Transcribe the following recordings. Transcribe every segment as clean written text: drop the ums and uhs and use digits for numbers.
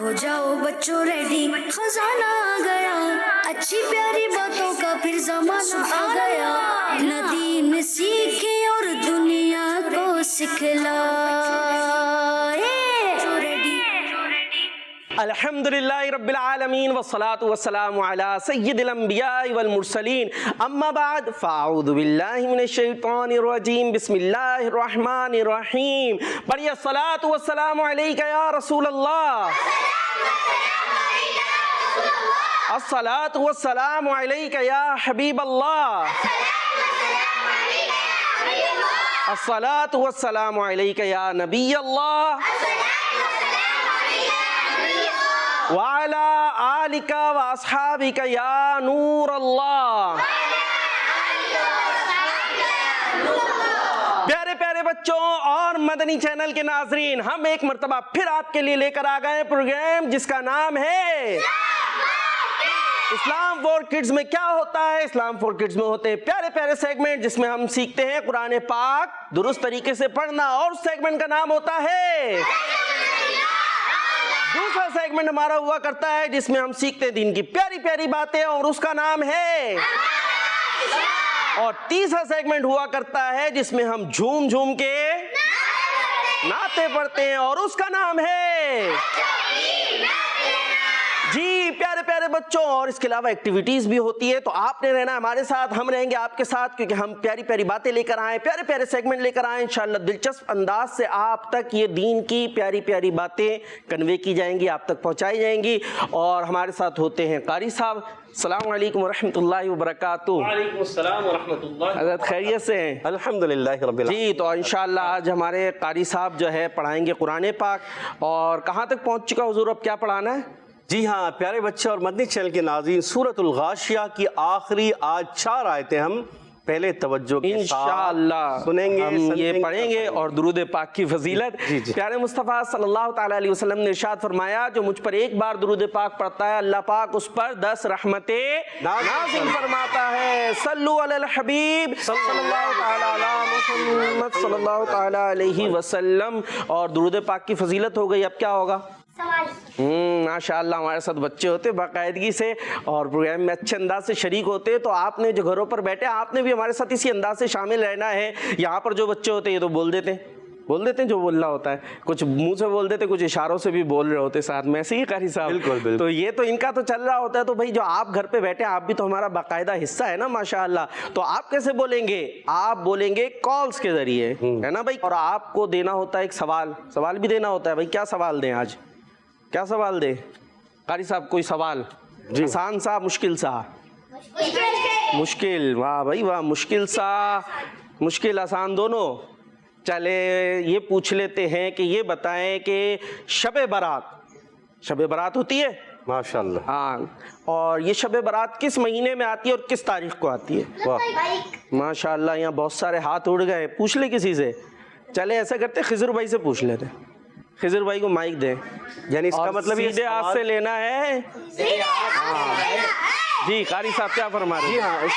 ہو جاؤ بچوں ریڈی، خزانہ آ گیا، اچھی پیاری باتوں کا پھر زمانہ آ گیا، نہ دین سیکھے اور دنیا کو سکھلائے۔ الحمدللہ رب العالمین والصلاة والسلام علی سید الانبیاء والمرسلین، اما بعد فاعوذ باللہ من الشیطان الرجیم، بسم اللہ الرحمن الرحیم۔ پڑھیے الصلاة والسلام علیکہ یا رسول اللہ، الصلاة والسلام علیکہ یا حبیب اللہ، الصلاة والسلام علیکہ یا نبی اللہ، وَعَلَىٰ آلِكَ وَأَصْحَابِكَ يَا نُورَ اللَّهِ۔ پیارے پیارے بچوں اور مدنی چینل کے ناظرین، ہم ایک مرتبہ پھر آپ کے لیے لے کر آ گئے پروگرام جس کا نام ہے اسلام فور کڈز۔ میں کیا ہوتا ہے؟ اسلام فور کڈز میں ہوتے ہیں پیارے پیارے سیگمنٹ جس میں ہم سیکھتے ہیں قرآن پاک درست طریقے سے پڑھنا، اور اس سیگمنٹ کا نام ہوتا ہے دوسرا سیگمنٹ ہمارا ہوا کرتا ہے جس میں ہم سیکھتے ہیں دین کی پیاری پیاری باتیں، اور اس کا نام ہے، اور تیسرا سیگمنٹ ہوا کرتا ہے جس میں ہم جھوم جھوم کے نعتیں پڑھتے ہیں، اور اس کا نام ہے جی پیارے پیارے بچوں۔ اور اس کے علاوہ ایکٹیویٹیز بھی ہوتی ہے، تو آپ نے رہنا ہمارے ساتھ، ہم رہیں گے آپ کے ساتھ، کیونکہ ہم پیاری پیاری باتیں لے کر آئیں، پیارے پیارے سیگمنٹ لے کر آئیں، انشاءاللہ دلچسپ انداز سے آپ تک یہ دین کی پیاری پیاری باتیں کنوے کی جائیں گی، آپ تک پہنچائی جائیں گی۔ اور ہمارے ساتھ ہوتے ہیں قاری صاحب۔ السلام علیکم ورحمۃ اللہ وبرکاتہ۔ وعلیکم السلام ورحمۃ اللہ۔ حضرت خیریت سے ہیں؟ الحمدللہ رب العالمین۔ جی، تو انشاءاللہ آج ہمارے قاری صاحب جو ہے پڑھائیں گے قرآن پاک، اور کہاں تک پہنچ چکا حضور؟ اب کیا پڑھانا ہے؟ جی ہاں پیارے بچے اور مدنی چینل کے ناظرین، سورۃ الغاشیہ کی آخری آج 4 آیتیں ہم پہلے توجہ کے ساتھ انشاءاللہ سنیں گے، ہم یہ پڑھیں گے، اور درود پاک کی فضیلت پیارے مصطفیٰ صلی اللہ تعالیٰ علیہ وسلم نے ارشاد فرمایا، جو مجھ پر ایک بار درود پاک پڑھتا ہے اللہ پاک اس پر 10 رحمتیں نازل فرماتا ہے۔ صلو علی الحبیب صلی اللہ تعالیٰ علی محمد صلی اللہ تعالیٰ علیہ وسلم۔ اور درود پاک کی فضیلت ہو گئی، اب کیا ہوگا؟ ماشاءاللہ ہمارے ساتھ بچے ہوتے باقاعدگی سے اور پروگرام میں اچھے انداز سے شریک ہوتے، تو آپ نے جو گھروں پر بیٹھے آپ نے بھی ہمارے ساتھ اسی انداز سے شامل رہنا ہے۔ یہاں پر جو بچے ہوتے ہیں یہ تو بول دیتے ہیں جو بولنا ہوتا ہے، کچھ منہ سے بول دیتے، کچھ اشاروں سے بھی بول رہے ہوتے ساتھ میں، ایسے ہی قاری صاحب؟ بالکل۔ تو یہ تو ان کا تو چل رہا ہوتا ہے، تو بھائی جو آپ گھر پہ بیٹھے آپ بھی تو ہمارا باقاعدہ حصہ ہے نا ماشاءاللہ۔ تو آپ کیسے بولیں گے؟ آپ بولیں گے کالز کے ذریعے، ہے نا بھائی؟ اور آپ کو دینا ہوتا ہے ایک سوال بھی دینا ہوتا ہے۔ بھائی کیا سوال دیں آج؟ کیا سوال دیں قاری صاحب؟ کوئی سوال آسان سا، مشکل سا؟ مشکل، واہ بھائی واہ، مشکل سا مشکل آسان دونوں۔ چلے یہ پوچھ لیتے ہیں کہ یہ بتائیں کہ شب برات ہوتی ہے؟ ماشاءاللہ۔ ہاں، اور یہ شب برات کس مہینے میں آتی ہے اور کس تاریخ کو آتی ہے؟ ماشاءاللہ یہاں بہت سارے ہاتھ اڑ گئے، پوچھ لے کسی سے۔ چلے ایسا کرتے خضر بھائی سے پوچھ لیتے، خضر بھائی کو مائک دیں، یعنی اس کا مطلب سیدھے ہاتھ سے لینا ہے۔ جی قاری صاحب کیا فرما رہے ہیں؟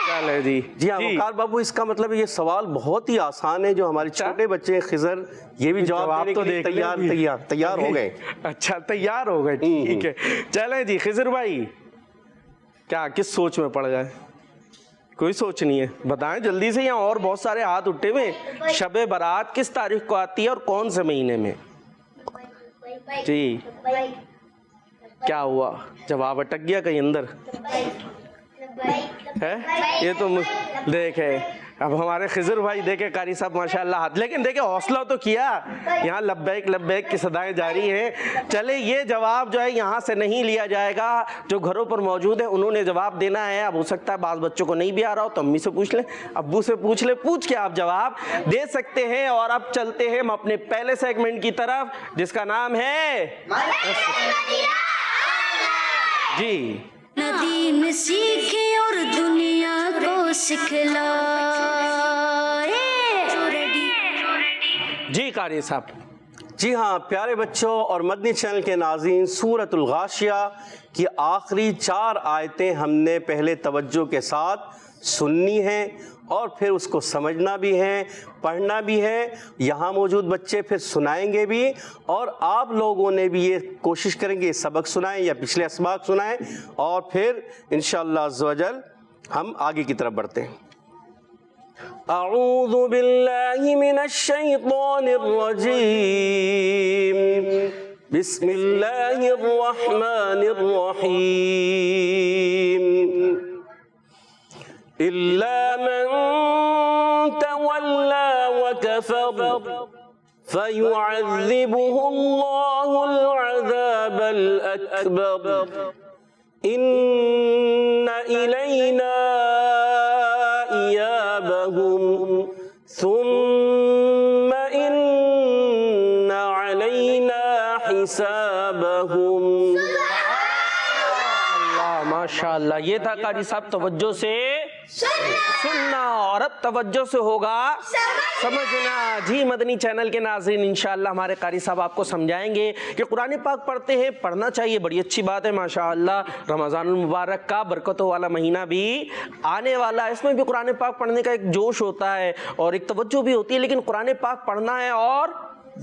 چلے جی ہاں وقار بابو، اس کا مطلب یہ سوال بہت ہی آسان ہے، جو ہمارے چھوٹے بچے ہیں خضر یہ بھی جواب دینے کے لیے تیار ہو گئے۔ اچھا تیار ہو گئے، ٹھیک ہے۔ چلیں جی خضر بھائی، کیا کس سوچ میں پڑ گئے؟ کوئی سوچ نہیں ہے، بتائیں جلدی سے، یہاں اور بہت سارے ہاتھ اٹھے ہوئے۔ شب برات کس تاریخ کو آتی ہے اور کون سے مہینے میں؟ جی کیا ہوا؟ جواب اٹک گیا کہیں اندر ہے؟ یہ تو دیکھے اب ہمارے خضر بھائی دیکھے قاری صاحب ماشاءاللہ ہاتھ، لیکن دیکھے حوصلہ تو کیا، یہاں لبیک لبیک کی صدائیں جاری ہیں۔ چلے یہ جواب جو ہے یہاں سے نہیں لیا جائے گا، جو گھروں پر موجود ہیں انہوں نے جواب دینا ہے۔ اب ہو سکتا ہے بعض بچوں کو نہیں بھی آ رہا ہو تو امی سے پوچھ لیں، ابو سے پوچھ لیں، پوچھ کے آپ جواب دے سکتے ہیں۔ اور اب چلتے ہیں ہم اپنے پہلے سیگمنٹ کی طرف جس کا نام ہے جی دین سیکھے اور دنیا کو سکھلائے۔ جی قاری صاحب۔ جی ہاں پیارے بچوں اور مدنی چینل کے ناظرین، سورۃ الغاشیہ کی آخری 4 آیتیں ہم نے پہلے توجہ کے ساتھ سننی ہے اور پھر اس کو سمجھنا بھی ہے، پڑھنا بھی ہے، یہاں موجود بچے پھر سنائیں گے بھی، اور آپ لوگوں نے بھی یہ کوشش کریں گے سبق سنائیں یا پچھلے اسباق سنائیں، اور پھر انشاءاللہ عز و جل ہم آگے کی طرف بڑھتے ہیں۔ اعوذ باللہ من الشیطان الرجیم، بسم اللہ الرحمن الرحیم، إلا من تولى وكفر فيعذبه الله العذاب الأكبر إن إلينا إيابهم ثم إن علينا حسابهم۔ ماشاءاللہ، یہ تھا قاری صاحب توجہ سے سننا، اور اب توجہ سے ہوگا سمجھنا۔ جی مدنی چینل کے ناظرین، انشاءاللہ ہمارے قاری صاحب آپ کو سمجھائیں گے کہ قرآن پاک پڑھتے ہیں، پڑھنا چاہیے، بڑی اچھی بات ہے ماشاءاللہ۔ رمضان المبارک کا برکتوں والا مہینہ بھی آنے والا ہے، اس میں بھی قرآن پاک پڑھنے کا ایک جوش ہوتا ہے اور ایک توجہ بھی ہوتی ہے، لیکن قرآن پاک پڑھنا ہے اور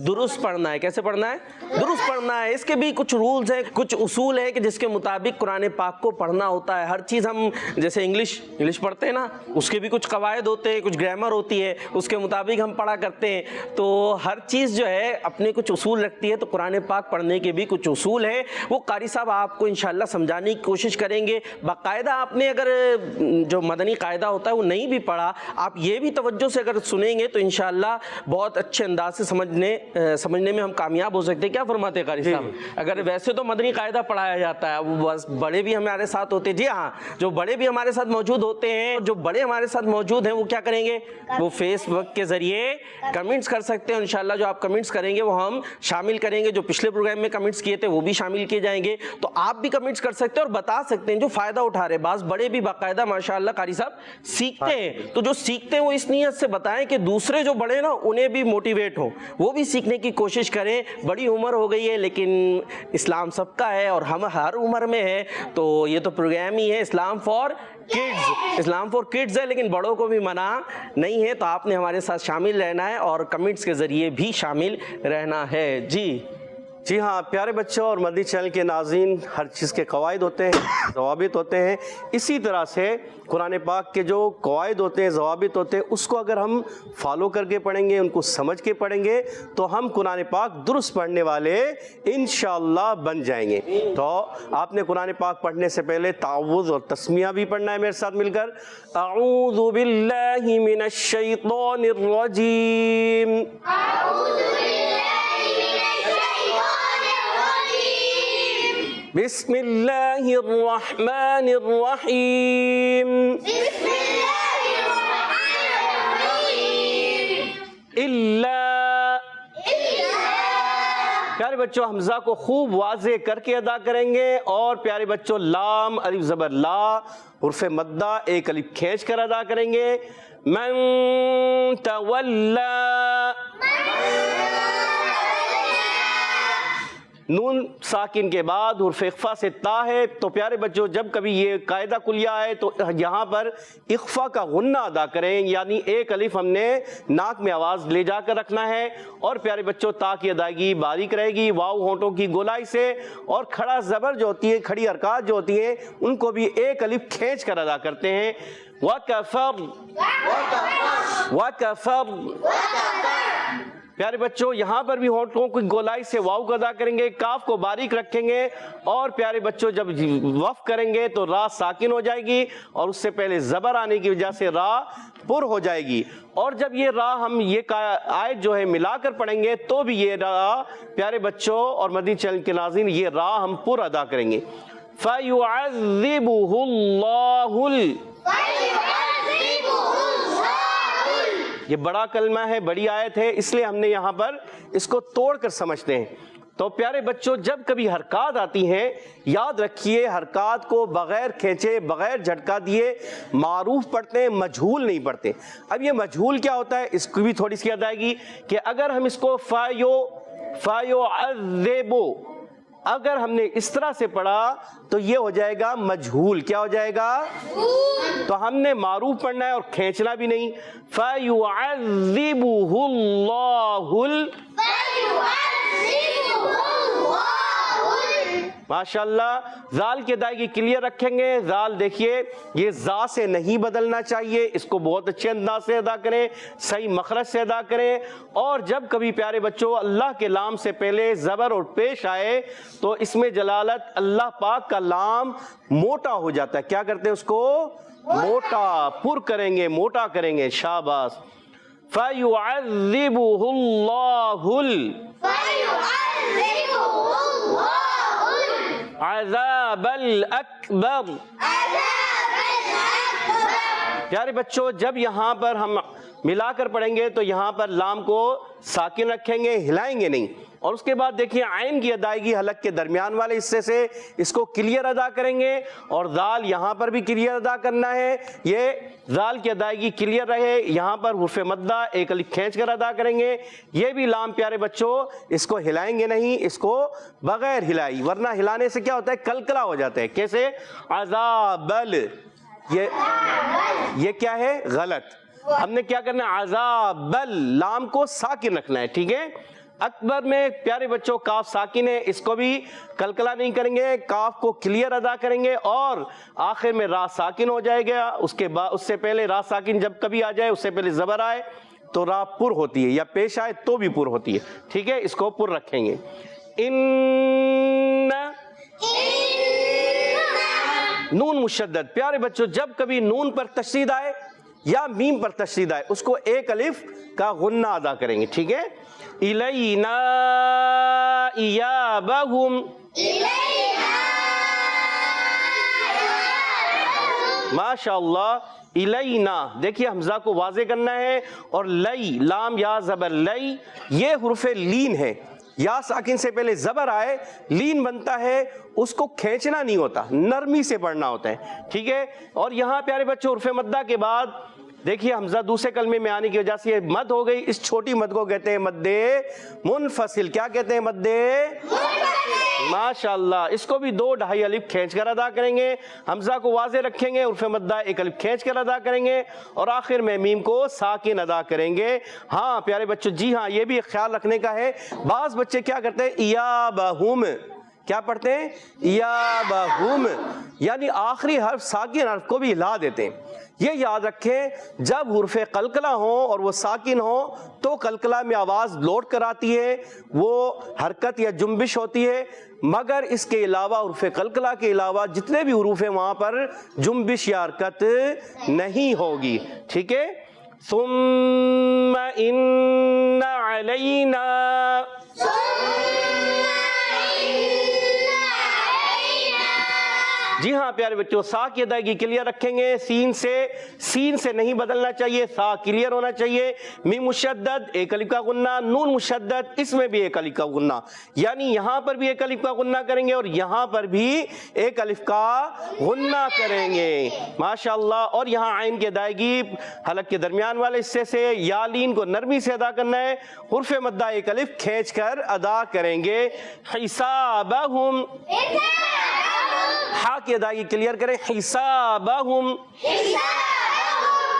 درست پڑھنا ہے۔ کیسے پڑھنا ہے؟ درست پڑھنا ہے۔ اس کے بھی کچھ رولز ہیں، کچھ اصول ہیں کہ جس کے مطابق قرآن پاک کو پڑھنا ہوتا ہے۔ ہر چیز ہم جیسے انگلش پڑھتے ہیں نا، اس کے بھی کچھ قواعد ہوتے ہیں، کچھ گرامر ہوتی ہے، اس کے مطابق ہم پڑھا کرتے ہیں۔ تو ہر چیز جو ہے اپنے کچھ اصول رکھتی ہے، تو قرآن پاک پڑھنے کے بھی کچھ اصول ہیں، وہ قاری صاحب آپ کو انشاءاللہ سمجھانے کی کوشش کریں گے۔ باقاعدہ آپ نے اگر جو مدنی قاعدہ ہوتا ہے وہ نہیں بھی پڑھا، آپ یہ بھی توجہ سے اگر سنیں گے تو انشاءاللہ بہت اچھے انداز سے سمجھنے میں ہم کامیاب ہو سکتے ہیں۔ کیا فرماتے ہیں قاری صاحب؟ اگر ویسے تو مدنی قاعدہ پڑھایا جاتا ہے، وہ بس بڑے بھی ہمارے ساتھ ہوتے ہیں، جی ہاں، جو بڑے بھی ہمارے ساتھ موجود ہوتے ہیں، جو بڑے ہمارے ساتھ موجود ہیں وہ کیا کریں گے؟ وہ فیس بک کے ذریعے کمنٹس کر سکتے ہیں انشاءاللہ۔ جو آپ کمنٹس کریں گے وہ ہم شامل کریں گے، جو پچھلے پروگرام میں کمنٹس کیے تھے وہ بھی شامل کیے جائیں گے۔ تو آپ بھی کمنٹس کر سکتے ہیں اور بتا سکتے ہیں جو فائدہ اٹھا رہے۔ بعض بڑے بھی باقاعدہ ماشاءاللہ قاری صاحب سیکھتے ہیں، تو جو سیکھتے ہیں وہ اس نیت سے بتائیں کہ دوسرے جو بڑے نا انہیں بھی موٹیویٹ ہو، وہ بھی سیکھنے کی کوشش کریں۔ بڑی عمر ہو گئی ہے لیکن اسلام سب کا ہے اور ہم ہر عمر میں ہے، تو یہ تو پروگرام ہی ہے اسلام فار کڈز ہے، لیکن بڑوں کو بھی منع نہیں ہے۔ تو آپ نے ہمارے ساتھ شامل رہنا ہے اور کمنٹس کے ذریعے بھی شامل رہنا ہے۔ جی ہاں پیارے بچوں اور مدنی چینل کے ناظرین، ہر چیز کے قواعد ہوتے ہیں، ضوابط ہوتے ہیں، اسی طرح سے قرآن پاک کے جو قواعد ہوتے ہیں، ضوابط ہوتے ہیں، اس کو اگر ہم فالو کر کے پڑھیں گے، ان کو سمجھ کے پڑھیں گے تو ہم قرآن پاک درست پڑھنے والے انشاءاللہ بن جائیں گے۔ تو آپ نے قرآن پاک پڑھنے سے پہلے تعوذ اور تسمیہ بھی پڑھنا ہے میرے ساتھ مل کر۔ اعوذ باللہ من الشیطان الرجیم، بسم اللہ الرحمن الرحیم، پیارے بچوں حمزہ کو خوب واضح کر کے ادا کریں گے، اور پیارے بچوں لام الف زبر لا حرف مدہ ایک الف کھینچ کر ادا کریں گے۔ من تولا، نون ساکن کے بعد حرف اخفا سے تا ہے، تو پیارے بچوں جب کبھی یہ قاعدہ کلیہ ہے تو یہاں پر اخفا کا غنہ ادا کریں، یعنی ایک الف ہم نے ناک میں آواز لے جا کر رکھنا ہے، اور پیارے بچوں تا کی ادائیگی باریک رہے گی واو ہونٹوں کی گولائی سے، اور کھڑا زبر جو ہوتی ہے، کھڑی حرکات جو ہوتی ہیں ان کو بھی ایک الف کھینچ کر ادا کرتے ہیں۔ وَكَفَرْ، پیارے بچوں یہاں پر بھی ہونٹوں کی گولائی سے واو کو ادا کریں گے، کاف کو باریک رکھیں گے، اور پیارے بچوں جب وقف کریں گے تو را ساکن ہو جائے گی، اور اس سے پہلے زبر آنے کی وجہ سے را پر ہو جائے گی، اور جب یہ را ہم یہ آیت جو ہے ملا کر پڑھیں گے تو بھی یہ را پیارے بچوں اور مدنی چینل کے ناظرین یہ را ہم پر ادا کریں گے۔ فَيُعَذِّبُهُ اللَّهُ، یہ بڑا کلمہ ہے، بڑی آیت ہے، اس لیے ہم نے یہاں پر اس کو توڑ کر سمجھتے ہیں۔ تو پیارے بچوں جب کبھی حرکات آتی ہیں یاد رکھیے حرکات کو بغیر کھینچے بغیر جھٹکا دیے معروف پڑھتے ہیں، مجہول نہیں پڑھتے۔ اب یہ مجہول کیا ہوتا ہے اس کی بھی تھوڑی سی ادائیگی کہ اگر ہم اس کو فایو عذبو اگر ہم نے اس طرح سے پڑھا تو یہ ہو جائے گا مجہول. کیا ہو جائے گا؟ تو ہم نے معروف پڑھنا ہے اور کھینچنا بھی نہیں. فَيُعَذِّبُهُ اللَّهُ ماشاءاللہ. زال کی ادائیگی کلیئر رکھیں گے. زال دیکھیے یہ زا سے نہیں بدلنا چاہیے, اس کو بہت اچھے انداز سے ادا کریں, صحیح مخرج سے ادا کریں. اور جب کبھی پیارے بچوں اللہ کے لام سے پہلے زبر اور پیش آئے تو اس میں جلالت اللہ پاک کا لام موٹا ہو جاتا ہے. کیا کرتے ہیں اس کو؟ موٹا پر کریں گے, موٹا کریں گے. شاباش. فَيُعَذِّبُهُ اللَّهُ عذاب الاکبر. پیارے بچوں جب یہاں پر ہم ملا کر پڑھیں گے تو یہاں پر لام کو ساکن رکھیں گے, ہلائیں گے نہیں. اور اس کے بعد دیکھیے عین کی ادائیگی حلق کے درمیان والے حصے سے اس کو کلیئر ادا کریں گے, اور ذال یہاں پر بھی کلیئر ادا کرنا ہے. یہ ذال کی ادائیگی کلیئر رہے, یہاں پر حرف مدہ ایک الف کھینچ کر ادا کریں گے. یہ بھی لام پیارے بچوں اس کو ہلائیں گے نہیں, اس کو بغیر ہلائی, ورنہ ہلانے سے کیا ہوتا ہے؟ کلکلا ہو جاتا ہے. کیسے؟ عذابل, یہ کیا ہے؟ غلط. ہم نے کیا کرنا ہے؟ عذابل, لام کو ساکن رکھنا ہے. ٹھیک ہے. اکبر میں پیارے بچوں کاف ساکن ہے, اس کو بھی کلکلا نہیں کریں گے, کاف کو کلیئر ادا کریں گے. اور آخر میں را ساکن ہو جائے گا. اس کے بعد اس سے پہلے را ساکن جب کبھی آ جائے, اس سے پہلے زبر آئے تو را پر ہوتی ہے, یا پیش آئے تو بھی پر ہوتی ہے. ٹھیک ہے, اس کو پر رکھیں گے. نون مشدد. پیارے بچوں جب کبھی نون پر تشدید آئے یا میم پر تشدید آئے اس کو ایک الف کا غنہ ادا کریں گے. ٹھیک ہے. الینا ایابہم, ماشاءاللہ. الینا دیکھیے حمزہ کو واضح کرنا ہے, اور لئی, لام یا زبر لئی, یہ حرف لین ہے. یا ساکن سے پہلے زبر آئے لین بنتا ہے, اس کو کھینچنا نہیں ہوتا, نرمی سے پڑھنا ہوتا ہے. ٹھیک ہے. اور یہاں پیارے بچوں حرف مدہ کے بعد دیکھیے حمزہ دوسرے کلمے میں آنے کی وجہ سے یہ مد ہو گئی. اس چھوٹی مد کو کہتے ہیں مد منفصل. کیا کہتے ہیں؟ مد ماشاءاللہ. اس کو بھی 2 ڈھائی الف کھینچ کر ادا کریں گے. حمزہ کو واضح رکھیں گے, حرف مدہ ایک الف کھینچ کر ادا کریں گے, اور آخر میں میم کو ساکن ادا کریں گے. ہاں پیارے بچوں, جی ہاں یہ بھی ایک خیال رکھنے کا ہے. بعض بچے کیا کرتے ہیں؟ ایابہم, کیا پڑھتے ہیں؟ ایابہم, یعنی آخری حرف ساکن حرف کو بھی ہلا دیتے ہیں. یہ یاد رکھیں جب حرف قلقلہ ہوں اور وہ ساکن ہوں تو قلقلہ میں آواز لوٹ کر آتی ہے, وہ حرکت یا جنبش ہوتی ہے. مگر اس کے علاوہ حرف قلقلہ کے علاوہ جتنے بھی حروف ہیں وہاں پر جنبش یا حرکت نہیں ہوگی. ٹھیک ہے. ثم ان علینا, جی ہاں پیارے بچوں سا کی ادائیگی کلیئر رکھیں گے. سین سے نہیں بدلنا چاہیے, سا کلیئر ہونا چاہیے. میم مشدد ایک الف کا غنہ, نون مشدد اس میں بھی ایک الف کا غنہ, یعنی یہاں پر بھی ایک الف کا غنہ کریں گے اور یہاں پر بھی ایک الف کا غنہ کریں گے. ماشاءاللہ. اور یہاں عین کی ادائیگی حلق کے درمیان والے حصے سے یا لین کو نرمی سے ادا کرنا ہے. حرف مدہ ایک الف کھینچ کر ادا کریں گے. حسابہم, ہا کی ادائیگی کلیئر کریں. حسابہم,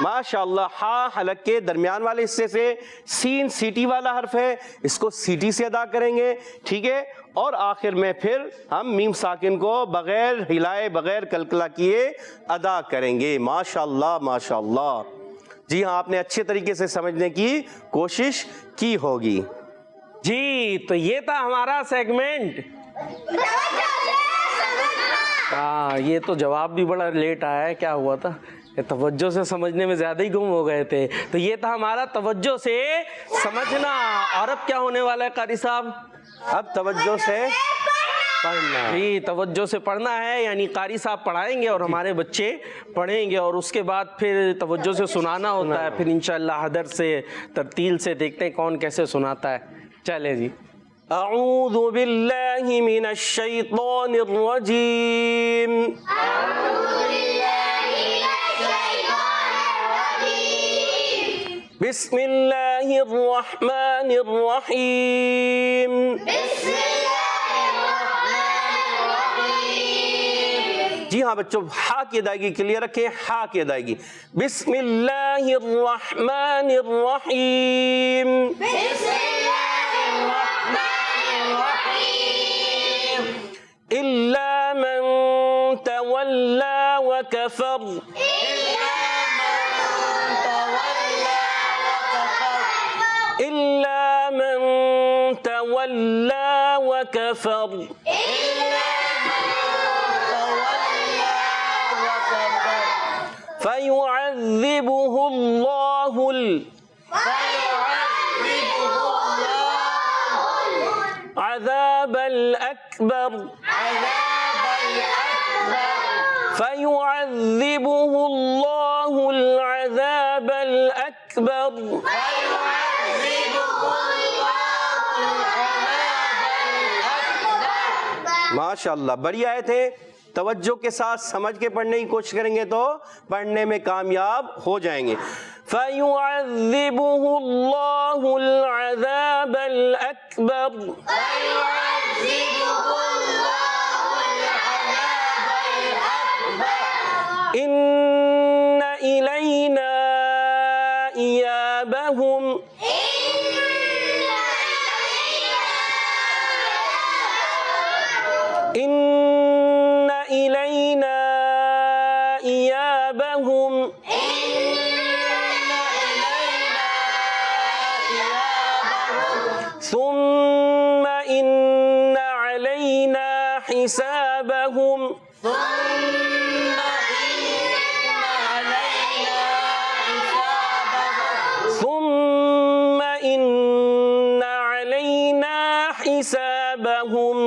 ماشاءاللہ. ہا حلق کے درمیان والے حصے سے, سین سیٹی والا حرف ہے, اس کو سیٹی سے ادا کریں گے. ٹھیک ہے. اور آخر میں پھر ہم میم ساکن کو بغیر ہلائے بغیر کلکلا کیے ادا کریں گے. ماشاءاللہ ماشاءاللہ. جی ہاں آپ نے اچھے طریقے سے سمجھنے کی کوشش کی ہوگی. جی تو یہ تھا ہمارا سیگمنٹ. ہاں یہ تو جواب بھی بڑا لیٹ آیا ہے. کیا ہوا تھا؟ توجہ سے سمجھنے میں زیادہ ہی گم ہو گئے تھے. تو یہ تھا ہمارا توجہ سے سمجھنا. اور اب کیا ہونے والا ہے قاری صاحب؟ اب توجہ سے پڑھنا. جی توجہ سے پڑھنا ہے, یعنی قاری صاحب پڑھائیں گے اور ہمارے بچے پڑھیں گے, اور اس کے بعد پھر توجہ سے سنانا ہوتا ہے. پھر انشاءاللہ حدر سے ترتیل سے دیکھتے ہیں کون کیسے سناتا ہے. چلے جی. اعوذ باللہ من الشیطان الرجیم. بسم اللہ الرحمن الرحیم. ہاں بچوں ہا کی ادائیگی کلیئر رکھیں, ہا کی ادائیگی. بسم اللہ الرحمن الرحیم. إلا من تولى وكفر. إلا من تولى وكفر. فيعذبه الله العذاب الأكبر. فيعذبه الله العذاب الأكبر. ماشاءاللہ, بڑی آیت ہے. توجہ کے ساتھ سمجھ کے پڑھنے کی کوشش کریں گے تو پڑھنے میں کامیاب ہو جائیں گے. فَيُعَذِّبُهُ اللَّهُ الْعَذَابَ الْأَكْبَرَ. إِنَّ إِلَيْنَا إِيَابَهُمْ. إِنَّ إِلَيْنَا إِيَابَهُمْ. ثُمَّ إِنَّ عَلَيْنَا حِسَابَهُمْ. ثُمَّ إِنَّ عَلَيْنَا حِسَابَهُمْ.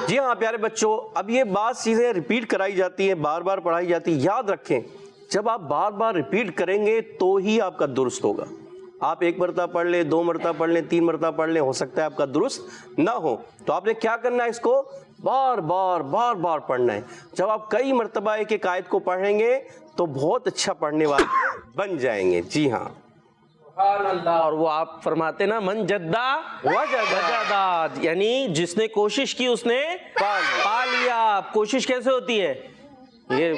جی ہاں پیارے بچوں, اب یہ بعض چیزیں ریپیٹ کرائی جاتی ہیں, بار بار پڑھائی جاتی ہے. یاد رکھیں جب آپ بار بار ریپیٹ کریں گے تو ہی آپ کا درست ہوگا. آپ ایک مرتبہ پڑھ لیں, 2 مرتبہ پڑھ لیں, 3 مرتبہ پڑھ لیں, ہو سکتا ہے آپ کا درست نہ ہو. تو آپ نے کیا کرنا ہے, اس کو بار بار بار بار پڑھنا ہے. جب آپ کئی مرتبہ ایک ایک آیت کو پڑھیں گے تو بہت اچھا پڑھنے والے بن جائیں گے. جی ہاں, اور وہ آپ فرماتے نا من جدہ وجدہ, یعنی جس نے کوشش کی اس نے پا لیا. کوشش کیسے ہوتی ہے یہ؟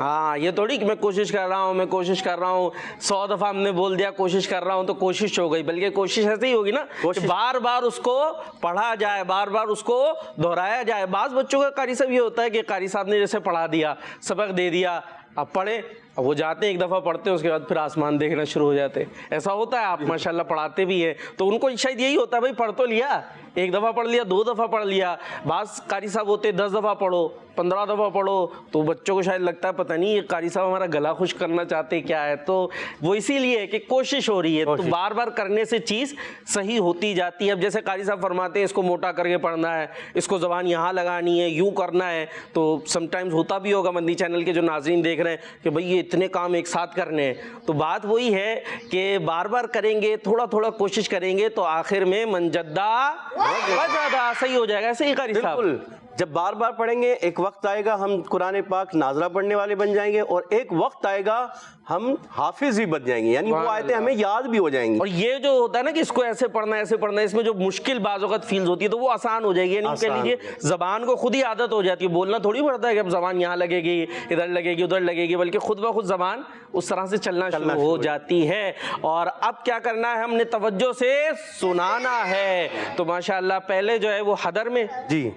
ہاں, یہ تھوڑی کہ میں کوشش کر رہا ہوں 100 دفعہ ہم نے بول دیا کوشش کر رہا ہوں تو کوشش ہو گئی, بلکہ کوشش ایسے ہی ہوگی نا کہ بار بار اس کو پڑھا جائے, بار بار اس کو دہرایا جائے. بعض بچوں کا قاری صاحب یہ ہوتا ہے کہ قاری صاحب نے جیسے پڑھا دیا, سبق دے دیا, اب پڑھیں, اب وہ جاتے ہیں ایک دفعہ پڑھتے ہیں, اس کے بعد پھر آسمان دیکھنا شروع ہو جاتے ہیں. ایسا ہوتا ہے, آپ ماشاءاللہ پڑھاتے بھی ہیں تو ان کو شاید یہی ہوتا ہے بھائی پڑھ تو لیا, 1 دفعہ پڑھ لیا, 2 دفعہ پڑھ لیا. بعض قاری صاحب ہوتے 10 دفعہ پڑھو, 15 دفعہ پڑھو, تو بچوں کو شاید لگتا ہے پتہ نہیں یہ قاری صاحب ہمارا گلا خشک کرنا چاہتے کیا ہے. تو وہ اسی لیے ہے کہ کوشش ہو رہی ہے, تو بار بار کرنے سے چیز صحیح ہوتی جاتی ہے. اب جیسے قاری صاحب فرماتے ہیں اس کو موٹا کر کے پڑھنا ہے, اس کو زبان یہاں لگانی ہے, یوں کرنا ہے. تو سم ٹائمز ہوتا بھی ہوگا مدنی چینل کے جو ناظرین دیکھ رہے ہیں کہ بھئی یہ اتنے کام ایک ساتھ کرنے ہیں. تو بات وہی ہے کہ بار بار کریں گے, تھوڑا تھوڑا کوشش کریں گے تو آخر میں من جدہ وجدہ صحیح ہو جائے گا. ایسے ہی قاری صاحب بالکل, جب بار بار پڑھیں گے ایک وقت آئے گا ہم قرآن پاک ناظرہ پڑھنے والے بن جائیں گے, اور ایک وقت آئے گا ہم حافظ بھی بن جائیں گے, یعنی وہ آیتیں ہمیں یاد بھی ہو جائیں گی. اور یہ جو ہوتا ہے نا کہ اس کو ایسے پڑھنا ہے ایسے پڑھنا ہے, اس میں جو مشکل بعض اوقات فیلز ہوتی ہے تو وہ آسان ہو جائے گی. یعنی کہہ لیجیے زبان کو خود ہی عادت ہو جاتی ہے, بولنا تھوڑی پڑتا ہے کہ اب زبان یہاں لگے گی, ادھر لگے گی, ادھر لگے گی, بلکہ خود بخود زبان اس طرح سے چلنا شروع ہو جاتی ہے. اور اب کیا کرنا ہے, ہم نے توجہ سے سنانا ہے. تو ماشاءاللہ پہلے جو ہے وہ حدر میں, جی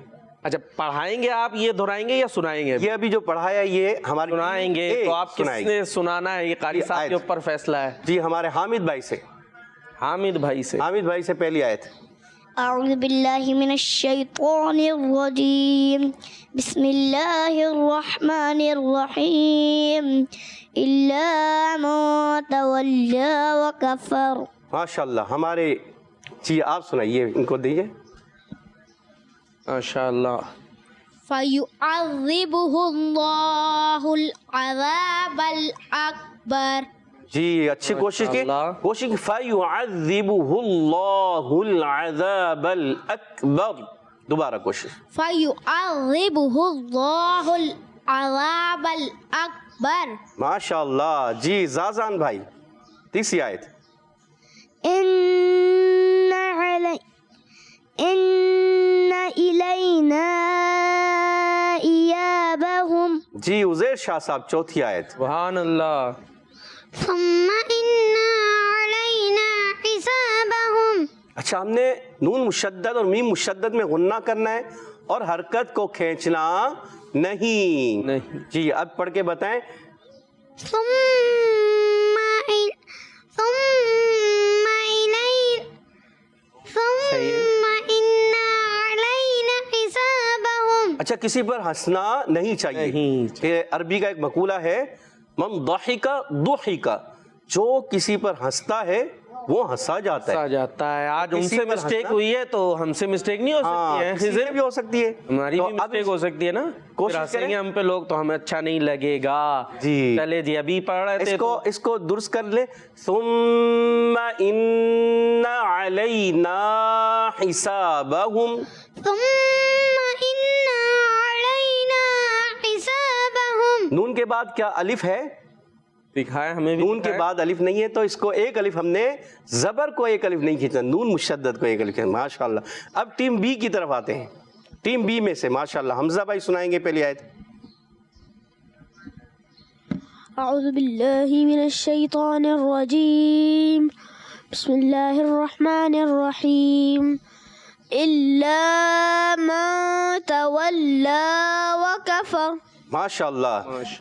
اچھا پڑھائیں گے آپ, یہ دہرائیں گے یا سنائیں گے؟ یہ ابھی جو پڑھایا یہ ہمارے سنائیں گے. تو آپ کس نے سنانا ہے, یہ قاری صاحب کے اوپر فیصلہ ہے. جی ہمارے حامد بھائی سے. حامد بھائی سے پہلی آیت. اعوذ باللہ من الشیطان الرجیم, بسم اللہ الرحمن الرحیم, الا من تولی وکفر. ماشاءاللہ ہمارے, جی آپ سنائیے, ان کو دیجیے. ماشاءاللہ. فَيُعَذِّبُهُ اللَّهُ الْعَذَابَ الْأَكْبَرَ. جی اچھی کوشش کی, فَيُعَذِّبُهُ اللَّهُ الْعَذَابَ الْأَكْبَرَ. دوبارہ کوشش. فَيُعَذِّبُهُ اللَّهُ الْعَذَابَ الْأَكْبَرَ. ماشاءاللہ. جی زازان بھائی, تیسری آیت. إن إلينا إيابهم جی عزیر شاہ صاحب چوتھی آیت. سبحان اللہ. ثم إن علينا حسابهم. اچھا ہم نے نون مشدد اور میم مشدد میں غنہ کرنا ہے اور حرکت کو کھینچنا نہیں. جی اب پڑھ کے بتائیں. ثم إن علينا حسابهم. اچھا کسی پر ہنسنا نہیں چاہیے. کہ عربی کا ایک مقولہ ہے من ضحک ضحک، جو کسی پر ہنستا ہے وہ ہنسا جاتا ہے. آج ان سے مسٹیک ہوئی ہے تو ہم سے مسٹیک نہیں ہو سکتی ہے. کسی سے بھی ہو سکتی ہے، ہماری بھی مسٹیک ہو سکتی ہے نا. کوشش کریں گے ہم پہ لوگ تو ہمیں اچھا نہیں لگے گا. جی چلے جی ابھی پڑھ رہے تھے اس کو درست کر لیں. ثم ان علینا حسابهم. ثم إن علينا حسابهم. نون کے بعد کیا الف ہے؟ دکھائے ہمیں بھی. نون کے بعد الف نہیں ہے تو اس کو ایک الف ہم نے زبر کو ایک الف نہیں کھینچا، نون مشدد کو ایک الف کھینچا. ماشاءاللہ. اب ٹیم بی کی طرف آتے ہیں. ٹیم بی میں سے ماشاءاللہ حمزہ بھائی سنائیں گے پہلی آیت. أعوذ بالله من الشيطان الرجيم. بسم الله الرحمن الرحيم. إلا من تولى وكفر. ماشاءاللہ.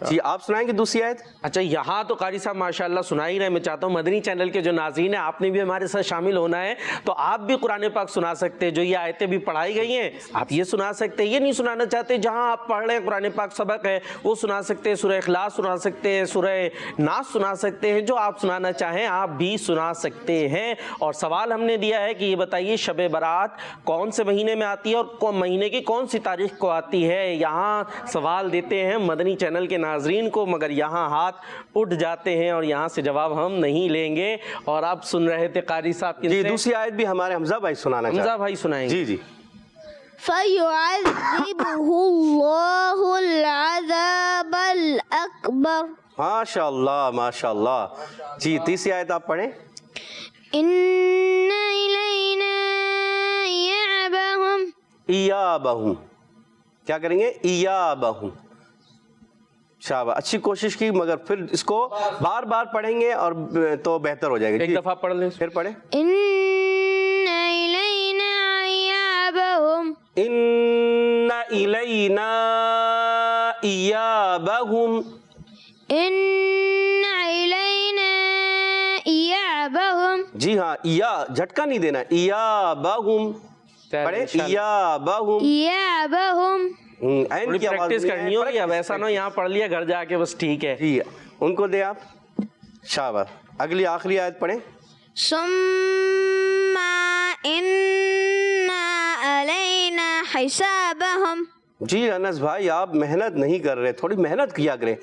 جی آپ سنائیں گے دوسری آیت. اچھا یہاں تو قاری صاحب ماشاءاللہ سنا ہی رہے. میں چاہتا ہوں مدنی چینل کے جو ناظرین ہیں آپ نے بھی ہمارے ساتھ شامل ہونا ہے تو آپ بھی قرآن پاک سنا سکتے ہیں. جو یہ آیتیں بھی پڑھائی گئی ہیں آپ یہ سنا سکتے ہیں. یہ نہیں سنانا چاہتے جہاں آپ پڑھ رہے ہیں قرآن پاک سبق ہے وہ سنا سکتے ہیں. سورہ اخلاص سنا سکتے ہیں, سورہ ناس سنا سکتے ہیں. جو آپ سنانا چاہیں آپ بھی سنا سکتے ہیں. اور سوال ہم نے دیا ہے کہ یہ بتائیے شب برات کون سے مہینے میں آتی ہے اور مہینے کی کون سی تاریخ کو آتی ہے. یہاں سوال دیتے ہیں مدنی چینل کے ناظرین کو مگر یہاں ہاتھ اٹھ جاتے ہیں اور یہاں سے جواب ہم نہیں لیں گے. اور آپ سن رہے تھے قاری صاحب کی. جی دوسری آیت بھی ہمارے حمزہ بھائی سنانا چاہتے ہیں. حمزہ بھائی سنائیں گے. جی جی. فَيُعَذِّبُهُ اللَّهُ الْعَذَابَ الْأَكْبَرَ. ماشاءاللہ ماشاءاللہ. جی تیسری آیت آپ پڑھیں. إِنَّ إِلَيْنَا إِيَابَهُمْ. ایابہم. کیا کریں گے؟ ایابہم. شابہ اچھی کوشش کی مگر پھر اس کو بار بار پڑھیں گے اور تو بہتر ہو جائے گا. ایک دفعہ پڑھ لیں پھر پڑھیں. إِنَّ إِلَيْنَا إِيَابَهُمْ. ان الینا ایابہم. إِنَّ إِلَيْنَا إِيَابَهُمْ. جی ہاں یا جھٹکا نہیں دینا. ایابہم پڑھیں. ایابہم. إِيَابَهُمْ. تھوڑی پریکٹس کرنی ہوگی. اب ایسا نہ یہاں پڑھ لیا گھر جا کے بس ٹھیک ہے. جی ان کو دے آپ. شاباش. اگلی آخری آیت پڑھیں. ثُمَّ إِنَّ عَلَيْنَا حِسَابَهُمْ. جی انس بھائی آپ محنت نہیں کر رہے, تھوڑی محنت کیا کریں.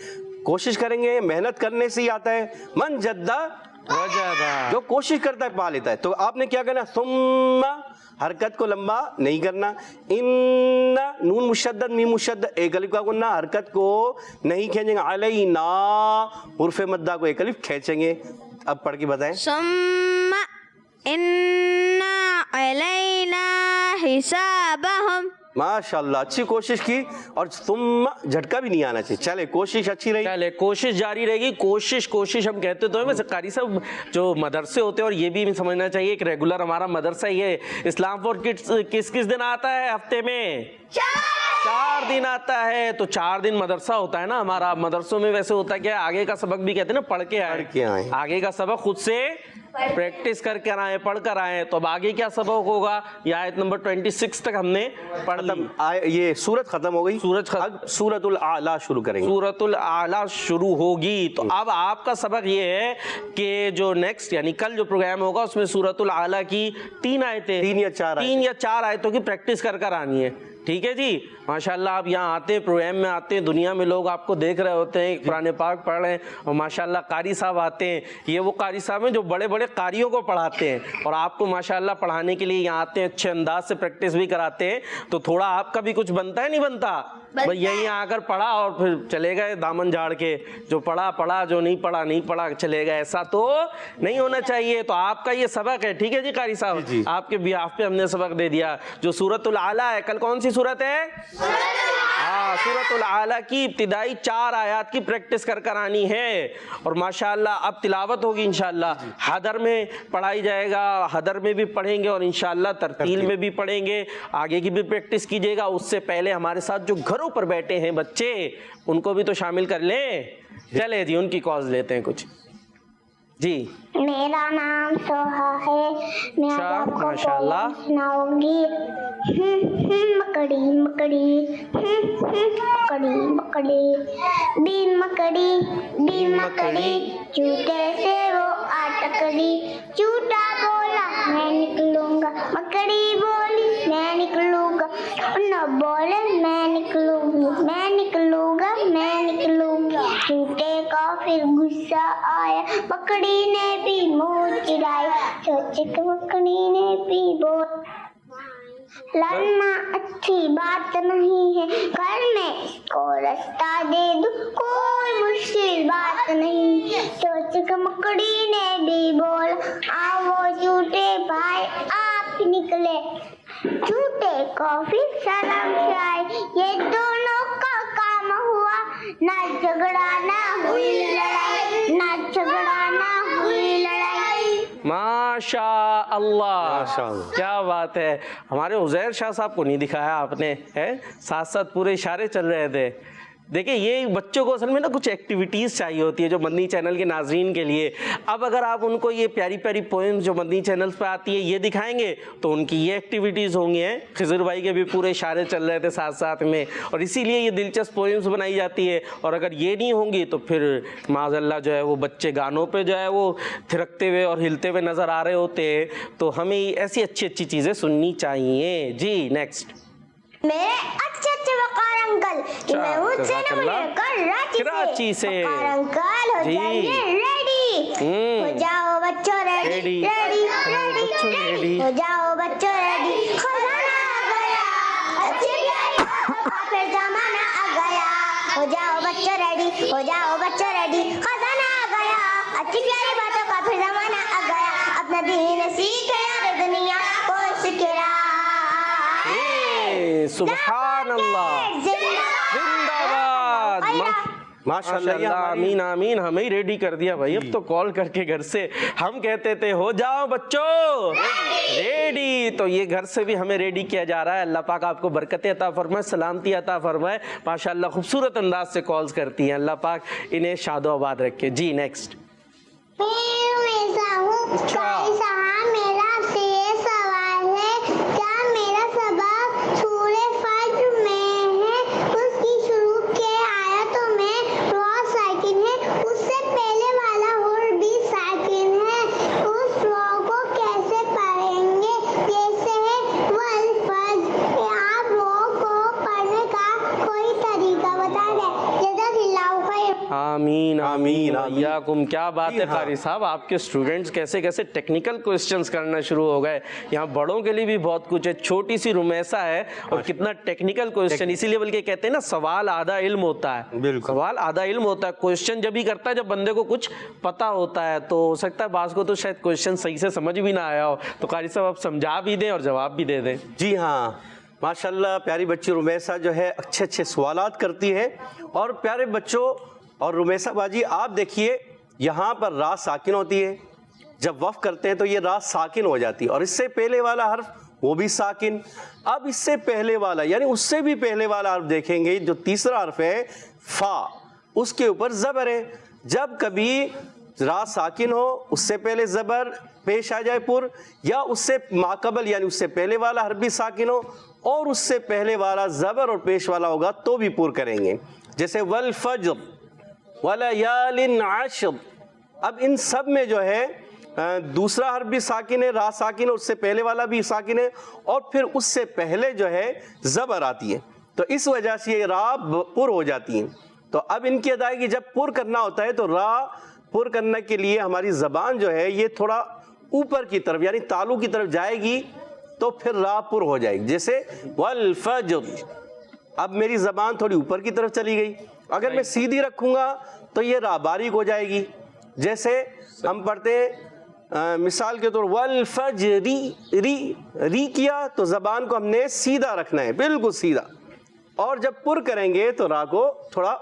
کوشش کریں گے, محنت کرنے سے ہی آتا ہے. من جدہ جو کوشش کرتا ہے پا لیتا ہے. تو آپ نے کیا کرنا, ثم حرکت کو لمبا نہیں کرنا. ان نون مشدد میم مشدد ایک الف کا غنہ, حرکت کو نہیں کھینچیں گے. علینا حرف مدہ کو ایک الف کھینچیں گے. اب پڑھ کے بتائیں. ثُمَّ إِنَّ عَلَيْنَا حِسَابَهُمْ. ماشاءاللہ اچھی کوشش کی اور ثم جھٹکا بھی نہیں آنا چاہیے. چلے کوشش اچھی رہی. چلے کوشش جاری رہے گی. کوشش ہم کہتے تو ہیں. ویسے قاری صاحب جو مدرسے ہوتے ہیں اور یہ بھی سمجھنا چاہیے ایک ریگولر ہمارا مدرسہ یہ اسلام فور کڈس کس دن آتا ہے ہفتے میں؟ 4 دن آتا ہے. تو 4 دن مدرسہ ہوتا ہے نا ہمارا. مدرسوں میں ویسے ہوتا ہے کہ آگے کا سبق بھی کہتے ہیں نا پڑھ کے آئیں. آگے کا سبق خود سے پریکٹس کر کے آئے, پڑھ کر آئے. تو اب آگے کیا سبق ہوگا؟ یہ آیت نمبر 26 تک ہم نے پڑھ لی. یہ سورت ختم ہو گئی. سورۃ الاعلیٰ شروع کریں گے. سورۃ الاعلیٰ شروع ہوگی. تو اب آپ کا سبق یہ ہے کہ جو نیکسٹ یعنی کل جو پروگرام ہوگا اس میں سورۃ الاعلیٰ کی 3 آیتیں 3 یا 4 آیتوں کی پریکٹس کر آنی ہے. ٹھیک ہے جی. ماشاءاللہ آپ یہاں آتے ہیں, پروگرام میں آتے ہیں, دنیا میں لوگ آپ کو دیکھ رہے ہوتے ہیں, قرآن پاک پڑھ رہے ہیں, اور ماشاءاللہ قاری صاحب آتے ہیں. یہ وہ قاری صاحب ہیں جو بڑے بڑے قاریوں کو پڑھاتے ہیں اور آپ کو ماشاءاللہ پڑھانے کے لیے یہاں آتے ہیں, اچھے انداز سے پریکٹس بھی کراتے ہیں. تو تھوڑا آپ کا بھی کچھ بنتا ہے نہیں بنتا؟ بھئی یہیں آ کر پڑھا اور پھر چلے گئے دامن جھاڑ کے، جو پڑھا پڑھا، جو نہیں پڑھا نہیں پڑھا، چلے گئے. ایسا تو نہیں ہونا چاہیے. تو آپ کا یہ سبق ہے، ٹھیک ہے جی قاری صاحب، آپ کے بیہاف پہ ہم نے سبق دے دیا. جو سورۃ الاعلیٰ ہے، کل کون سی سورت ہے؟ ہاں، سورۃ الاعلیٰ کی ابتدائی 4 آیات کی پریکٹس کر کر آنی ہے. اور ماشاءاللہ اب تلاوت ہوگی انشاءاللہ. حدر میں پڑھائی جائے گا، حدر میں بھی پڑھیں گے اور انشاءاللہ ترتیل میں بھی پڑھیں گے. آگے کی بھی پریکٹس کیجیے گا. اس سے پہلے ہمارے ساتھ جو گھروں پر بیٹھے ہیں بچے، ان کو بھی تو شامل کر لیں. چلے جی ان کی کالز لیتے ہیں کچھ. جی میرا نام سوہا ہے. میں آپ کو ماشاءاللہ سناؤں گی. مکڑی مکڑی مکڑی مکڑی بین مکڑی بین مکڑی چوٹے سے وہ اٹکڑی. چوٹا بولا میں نکلوں گا، مکڑی بولی میں نکلوں گا. نہ بولے میں نکلوں گی، میں نکلوں گا، میں نکلوں گی. چوٹے کا پھر غصہ آیا، مکڑی نے بھی منہ چڑھائی. سوچے کہ مکڑی نے بھی بول لڑنا اچھی بات نہیں ہے، گھر میں اس کو رستہ دے دوں، کوئی مشکل بات نہیں. سوچ کہ مکڑی نے بھی بولا آؤ جھوٹے بھائی آپ نکلے. جھوٹے کو پھر سلام سے آئے. یہ دونوں کا کام ہوا، نہ جھگڑا نہ ہوئی لڑائی، نہ جھگڑا نہ ہوئی لڑائی. ماشاء اللہ، کیا بات ہے. ہمارے عزیر شاہ صاحب کو نہیں دکھایا آپ نے، ساتھ ساتھ پورے اشارے چل رہے تھے. دیکھیں یہ بچوں کو اصل میں نا کچھ ایکٹیویٹیز چاہیے ہوتی ہے جو مدنی چینل کے ناظرین کے لیے. اب اگر آپ ان کو یہ پیاری پیاری پوئمز جو مدنی چینلز پہ آتی ہے یہ دکھائیں گے تو ان کی یہ ایکٹیویٹیز ہوں گی. خضر بھائی کے بھی پورے اشارے چل رہے تھے ساتھ ساتھ میں، اور اسی لیے یہ دلچسپ پوئمز بنائی جاتی ہے. اور اگر یہ نہیں ہوں گی تو پھر معاذ اللہ جو ہے وہ بچے گانوں پہ جو ہے وہ تھرکتے ہوئے اور ہلتے ہوئے نظر آ رہے ہوتے ہیں. تو ہمیں ایسی اچھی اچھی چیزیں سننی چاہیے. جی نیکسٹ. میرے اچھے اچھے وقار انکل، میں ان سے نہ ملے کراچی سے. وقار انکل ہو جائیے ریڈی، ہو جاؤ بچوں ریڈی ریڈی ریڈی، ہو جاؤ بچوں ریڈی. خزانہ آ گیا، اچھی پیاری باتوں کا پھر زمانہ آ گیا. ہو جاؤ بچوں ریڈی، ہو جاؤ بچوں ریڈی. خزانہ آ گیا، اچھی پیاری باتوں کا پھر زمانہ آ گیا. اپنا دین سیکھے اور دنیا کو سکھلا. سبحان اللہ، زندہ باد. ماشاءاللہ، آمین آمین. ہمیں ہی ریڈی کر دیا بھائی. اب تو کال کر کے گھر سے ہم کہتے تھے ہو جاؤ بچوں ریڈی، تو یہ گھر سے بھی ہمیں ریڈی کیا جا رہا ہے. اللہ پاک آپ کو برکتیں عطا فرمائے، سلامتی عطا فرمائے. ماشاءاللہ خوبصورت انداز سے کالز کرتی ہیں. اللہ پاک انہیں شاد و آباد رکھے. جی نیکسٹ. میرا آپ سے یہ سوال ہے، کیا میرا سبق سورہ فجر میں ہے؟ اس کی شروع کے آیتوں میں را ساکن ہے، اس سے پہلے والا حرف بھی ساکن ہے. اس را کو کیسے پڑھیں گے؟ جیسے ہے والفجر. آپ را کو پڑھنے کا کوئی طریقہ بتا دیں. جزاک اللہ خیر. آمین آمین ایاکم. کیا بات ہے قاری صاحب، آپ کے اسٹوڈنٹس کیسے کیسے ٹیکنیکل کوسچنز کرنا شروع ہو گئے. یہاں بڑوں کے لیے بھی بہت کچھ ہے. چھوٹی سی رومیسا ہے اور کتنا ٹیکنیکل کوسچن. اسی لیے بلکہ کہتے ہیں نا سوال آدھا علم ہوتا ہے. سوال آدھا علم ہوتا ہے. کوسچن جب ہی کرتا ہے جب بندے کو کچھ پتا ہوتا ہے. تو ہو سکتا ہے بعض کو تو شاید کوسچن صحیح سے سمجھ بھی نہ آیا ہو. تو قاری صاحب آپ سمجھا بھی دیں اور جواب بھی دے دیں. جی ہاں، ماشاءاللہ پیاری بچی رومیسا جو ہے اچھے اچھے سوالات کرتی ہے. اور پیارے بچوں اور رومیسا باجی آپ دیکھیے یہاں پر را ساکن ہوتی ہے. جب وقف کرتے ہیں تو یہ را ساکن ہو جاتی ہے، اور اس سے پہلے والا حرف وہ بھی ساکن. اب اس سے پہلے والا یعنی اس سے بھی پہلے والا حرف دیکھیں گے جو تیسرا حرف ہے فا، اس کے اوپر زبر ہے. جب کبھی را ساکن ہو اس سے پہلے زبر پیش آ جائے پر، یا اس سے ماقبل یعنی اس سے پہلے والا حرف بھی ساکن ہو اور اس سے پہلے والا زبر اور پیش والا ہوگا تو بھی پر کریں گے. جیسے والفجر وَلَيَالٍ عَشْرٍ. اب ان سب میں جو ہے دوسرا حرف بھی ساکن ہے، را ساکن ہے، اس سے پہلے والا بھی ساکن ہے، اور پھر اس سے پہلے جو ہے زبر آتی ہے. تو اس وجہ سے یہ را پر ہو جاتی ہیں. تو اب ان کی ادائیگی جب پر کرنا ہوتا ہے تو را پر کرنے کے لیے ہماری زبان جو ہے یہ تھوڑا اوپر کی طرف یعنی تالو کی طرف جائے گی تو پھر را پر ہو جائے گی. جیسے والفجر اب میری زبان تھوڑی اوپر کی طرف چلی گئی. اگر میں سیدھی رکھوں گا تو یہ را باریک ہو جائے گی. جیسے ہم پڑھتے ہیں مثال کے طور والفجر ری کیا تو زبان کو ہم نے سیدھا رکھنا ہے, بالکل سیدھا. اور جب پر کریں گے تو را کو تھوڑا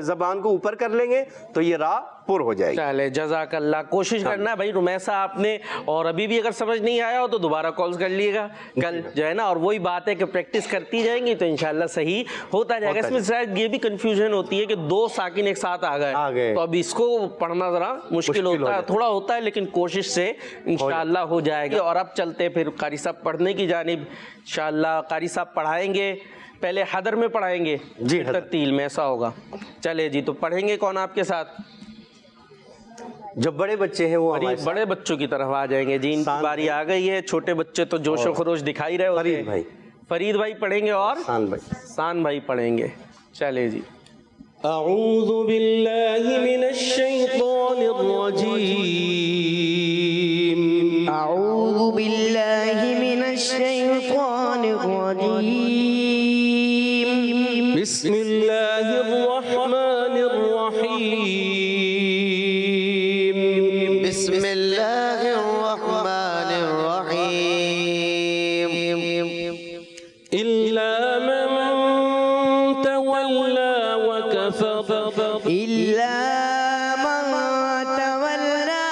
زبان کو اوپر کر لیں گے تو یہ را پر ہو جائے گی. چلے جزاک اللہ. کوشش کرنا بھائی رمیسا آپ نے, اور ابھی بھی اگر سمجھ نہیں آیا ہو تو دوبارہ کالز کر لیے گا کل جو ہے نا, اور وہی بات ہے کہ پریکٹس کرتی جائیں گی تو انشاءاللہ صحیح ہوتا جائے گا. اس میں شاید یہ بھی کنفیوژن ہوتی ہے کہ 2 ساکن ایک ساتھ آ گئے تو اب اس کو پڑھنا ذرا مشکل ہوتا ہے, تھوڑا ہوتا ہے, لیکن کوشش سے انشاءاللہ ہو جائے گا. اور اب چلتے پھر قاری صاحب پڑھنے کی جانب. انشاءاللہ قاری صاحب پڑھائیں گے, پہلے حدر میں پڑھائیں گے جی, ترتیل میں ایسا ہوگا. چلے جی, تو پڑھیں گے کون آپ کے ساتھ؟ جو بڑے بچے ہیں وہ بڑے بچوں کی طرف آ جائیں گے. جی ان کی باری آ گئی ہے. چھوٹے بچے تو جوش و خروش دکھائی رہے ہوتے ہیں. فرید بھائی پڑھیں گے اور سان بھائی پڑھیں گے. چلے جی. اعوذ باللہ من الشیطان الرجیم. اعوذ باللہ من الشیطان الرجیم. بسم اللہ الرحمن الرحیم. بسم اللہ الرحمن الرحیم. الا من تولى وكفر. الا من تولى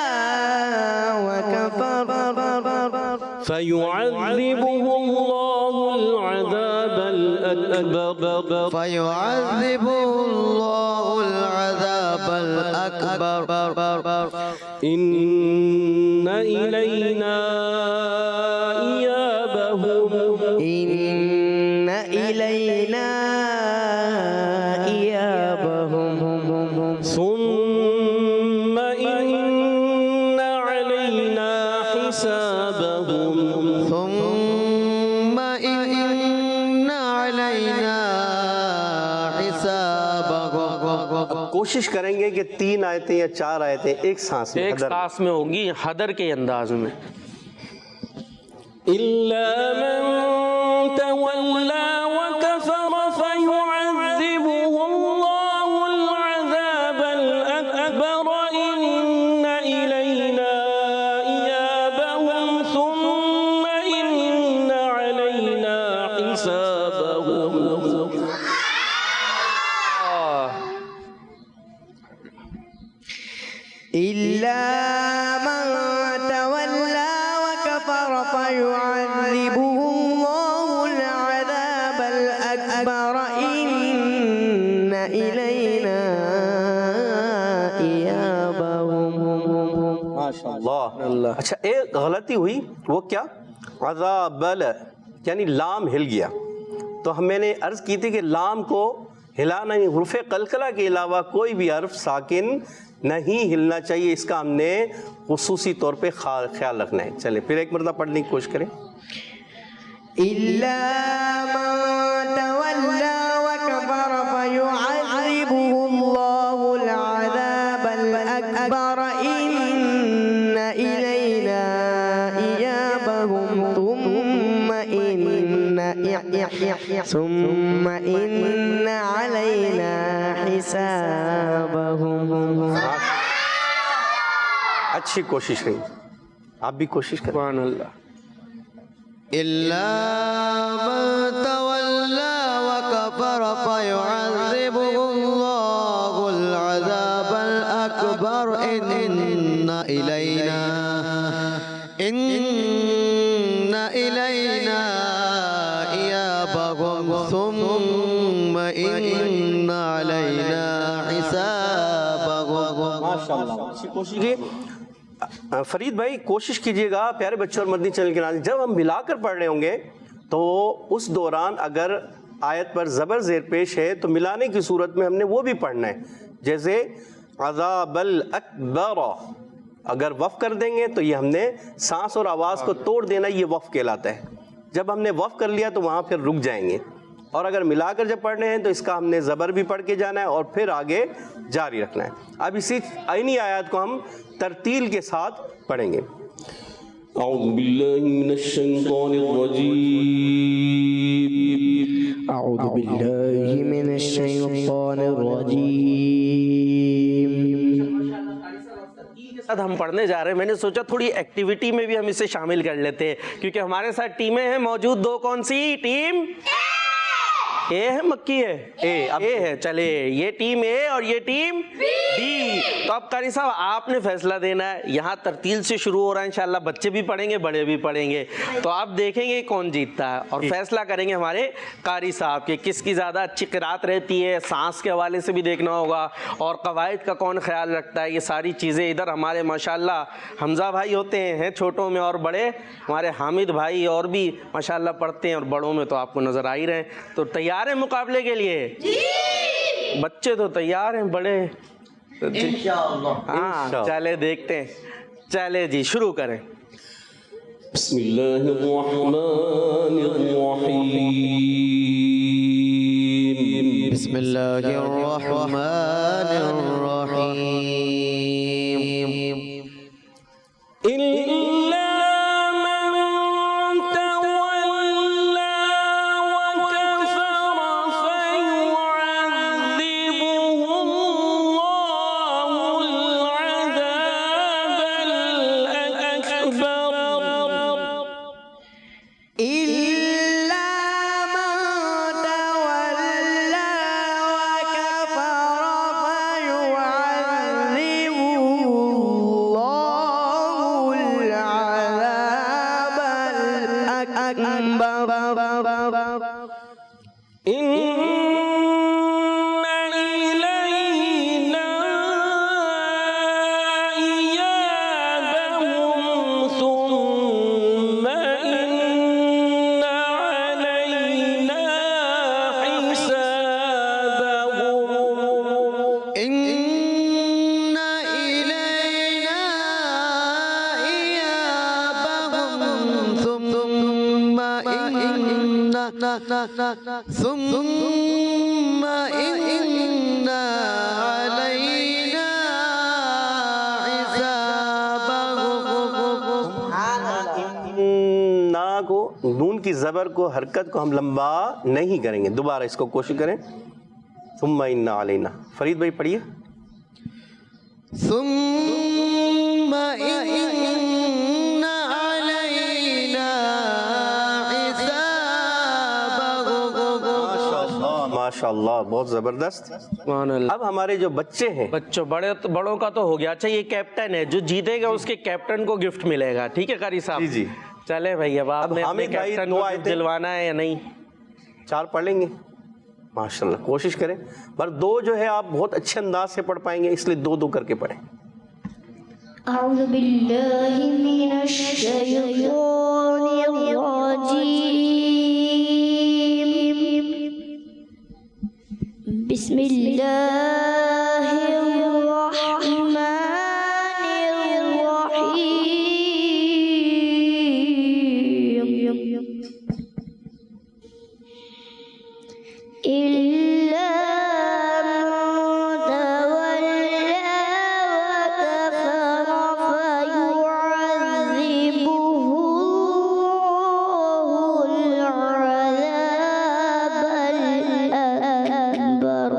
وكفر فيعذبه الله العذاب الأكبر. فيعذبه الله العذاب الأكبر. إن إلينا إيابهم. إن إلينا إيابهم. ثم إن علينا حسابهم. ثم إن علينا حسابهم. کوشش کریں گے کہ 3 آیتیں یا 4 آیتیں ایک سانس میں ہوگی حدر کے انداز میں. إلا من تولى وكفر فيعذبه الله العذاب الأكبر. إن إلينا إيابهم ثم إن علينا حسابهم. إلا من تولى وكفر فيعذبه الله العذاب الأكبر. إن إلينا إيابهم. اللہ. اچھا ایک غلطی ہوئی, وہ کیا؟ عذاب یعنی لام ہل گیا. تو میں نے عرض کی تھی کہ لام کو ہلانا نہیں, حروف قلقلہ کے علاوہ کوئی بھی حرف ساکن نہیں ہلنا چاہیے. اس کا ہم نے خصوصی طور پہ خیال رکھنا ہے. چلے پھر ایک مرتبہ پڑھنے کی کوشش کریں. إلا من تولى وكفر فيعذبه الله العذاب الأكبر. إن إلينا إيابهم. ثم إن علينا حسابهم. اچھی کوشش رہی, آپ بھی کوشش کریں. سبحان اللہ. إلا من تولى وكفر فيعذبه الله العذاب الأكبر. إن إلينا إيابهم. ثم إن علينا حسابهم. ماشاءاللہ اچھی کوشش کی. فرید بھائی کوشش کیجئے گا پیارے بچوں اور مدنی چینل کے ناظرین, جب ہم ملا کر پڑھ رہے ہوں گے تو اس دوران اگر آیت پر زبر زیر پیش ہے تو ملانے کی صورت میں ہم نے وہ بھی پڑھنا ہے. جیسے عذاب الاکبر, اگر وقف کر دیں گے تو یہ ہم نے سانس اور آواز کو توڑ دینا, یہ وقف کہلاتا ہے. جب ہم نے وقف کر لیا تو وہاں پھر رک جائیں گے. اور اگر ملا کر جب پڑھنے ہیں تو اس کا ہم نے زبر بھی پڑھ کے جانا ہے اور پھر آگے جاری رکھنا ہے. اب اسی عینی آیات کو ہم ترتیل کے ساتھ پڑھیں گے. اعوذ باللہ من الشیطان الرجیم. أعوذ بالله من الشيطان الرجيم. ہم پڑھنے جا رہے ہیں. میں نے سوچا تھوڑی ایکٹیویٹی میں بھی ہم اسے شامل کر لیتے ہیں, کیونکہ ہمارے ساتھ ٹیمیں ہیں موجود. دو کون سی ٹیم؟ اے ہے مکی ہے, اے ہے. چلے یہ ٹیم اے اور یہ ٹیم بی. تو اب قاری صاحب آپ نے فیصلہ دینا ہے. یہاں ترتیل سے شروع ہو رہا ہے انشاءاللہ. بچے بھی پڑھیں گے, بڑے بھی پڑھیں گے. تو آپ دیکھیں گے کون جیتتا ہے اور فیصلہ کریں گے ہمارے قاری صاحب کہ کس کی زیادہ اچھی قرات رہتی ہے. سانس کے حوالے سے بھی دیکھنا ہوگا اور قواعد کا کون خیال رکھتا ہے. یہ ساری چیزیں ادھر ہمارے ماشاءاللہ حمزہ بھائی ہوتے ہیں چھوٹوں میں, اور بڑے ہمارے حامد بھائی اور بھی ماشاءاللہ پڑھتے ہیں, اور بڑوں میں تو آپ کو نظر آ ہی رہے ہیں. تو تیار ہیں مقابلے کے لیے؟ بچے تو تیار ہیں, بڑے انشاءاللہ. ہاں چلے دیکھتے ہیں. چلے جی شروع کریں. بسم اللہ الرحمن الرحیم. بسم الله الرحمن الرحيم. إلا من تولى وكفر فيعذبه الله العذاب الأكبر. إلا من تولى وكفر فيعذبه الله العذاب الأكبر. إن إلينا إيابهم ثم إن علينا حسابهم. إن إلينا إيابهم ثم إن علينا حسابهم. نا کو, نون کی زبر کو, حرکت کو ہم لمبا نہیں کریں گے. دوبارہ اس کو کوشش کریں. ثم ان علینا. فرید بھائی پڑھیے. ثم إن علينا حسابهم. ماشاءاللہ بہت زبردست. اب ہمارے جو بچے ہیں, بچوں بڑوں کا تو ہو گیا. اچھا یہ کیپٹن ہے, جو جیتے گا اس کے کیپٹن کو گفٹ ملے گا. ٹھیک ہے قاری صاحب؟ جی جی. چلے بھائی اب آپ نے اپنے حامد بھائی کیپٹن دو کو آیتیں دلوانا ہے یا نہیں؟ 4 پڑھ لیں گے ماشاءاللہ. کوشش کریں, پر 2 جو ہے آپ بہت اچھے انداز سے پڑھ پائیں گے, اس لیے 2 کر کے پڑھیں. أعوذ بالله من الشيطان الرجيم. بسم الله الرحمن الرحيم. إلا من تولى وكفر فيعذبه العذاب الأكبر.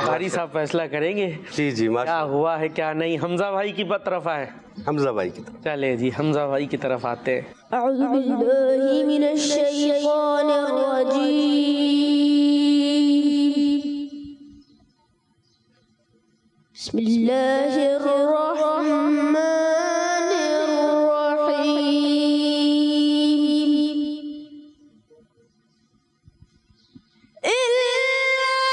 قاری صاحب فیصلہ کریں گے جی جی کیا ہوا ہے کیا نہیں. حمزہ بھائی کی طرف آئے. حمزہ بھائی کی طرف. چلے جی حمزہ بھائی کی طرف آتے ہیں. أعوذ بالله من الشيطان الرجيم. بسم الله الرحمن الرحيم. إلا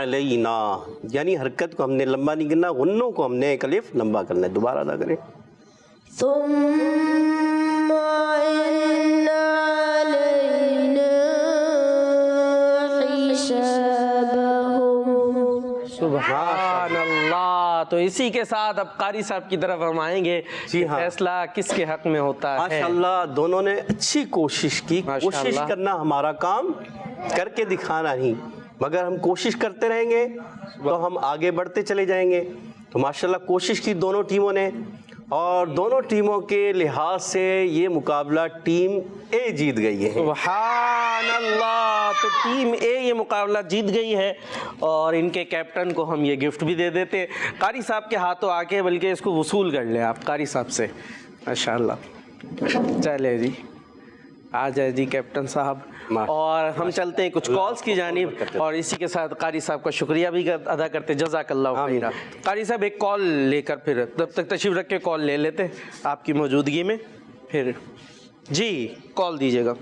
علینا، یعنی حرکت کو ہم نے لمبا نہیں کرنا، غنوں کو ہم نے ایک الف لمبا کرنا ہے. دوبارہ ادا کریں. ثم إن علينا حسابهم. سبحان اللہ. تو اسی کے ساتھ اب قاری صاحب کی طرف ہم آئیں گے. جی ہاں. فیصلہ کس کے حق میں ہوتا ہے؟ ماشاءاللہ دونوں نے اچھی کوشش کی. ماشاءاللہ. کوشش کرنا ہمارا کام، کر کے دکھانا نہیں. مگر ہم کوشش کرتے رہیں گے تو ہم آگے بڑھتے چلے جائیں گے. تو ماشاءاللہ کوشش کی دونوں ٹیموں نے، اور دونوں ٹیموں کے لحاظ سے یہ مقابلہ ٹیم اے جیت گئی ہے. سبحان اللہ. تو ٹیم اے یہ مقابلہ جیت گئی ہے، اور ان کے کیپٹن کو ہم یہ گفٹ بھی دے دیتے. قاری صاحب کے ہاتھوں آ کے بلکہ اس کو وصول کر لیں آپ قاری صاحب سے. ماشاءاللہ. چلے جی، آ جائے جی کیپٹن صاحب. اور ہم چلتے ہیں کچھ کالز کی جانب، اور اسی کے ساتھ قاری صاحب کا شکریہ بھی ادا کرتے. جزاک اللہ خیرہ. قاری صاحب ایک کال لے کر پھر تب تک تشریف رکھ کے کال لے لیتے آپ کی موجودگی میں. پھر جی کال دیجیے گا.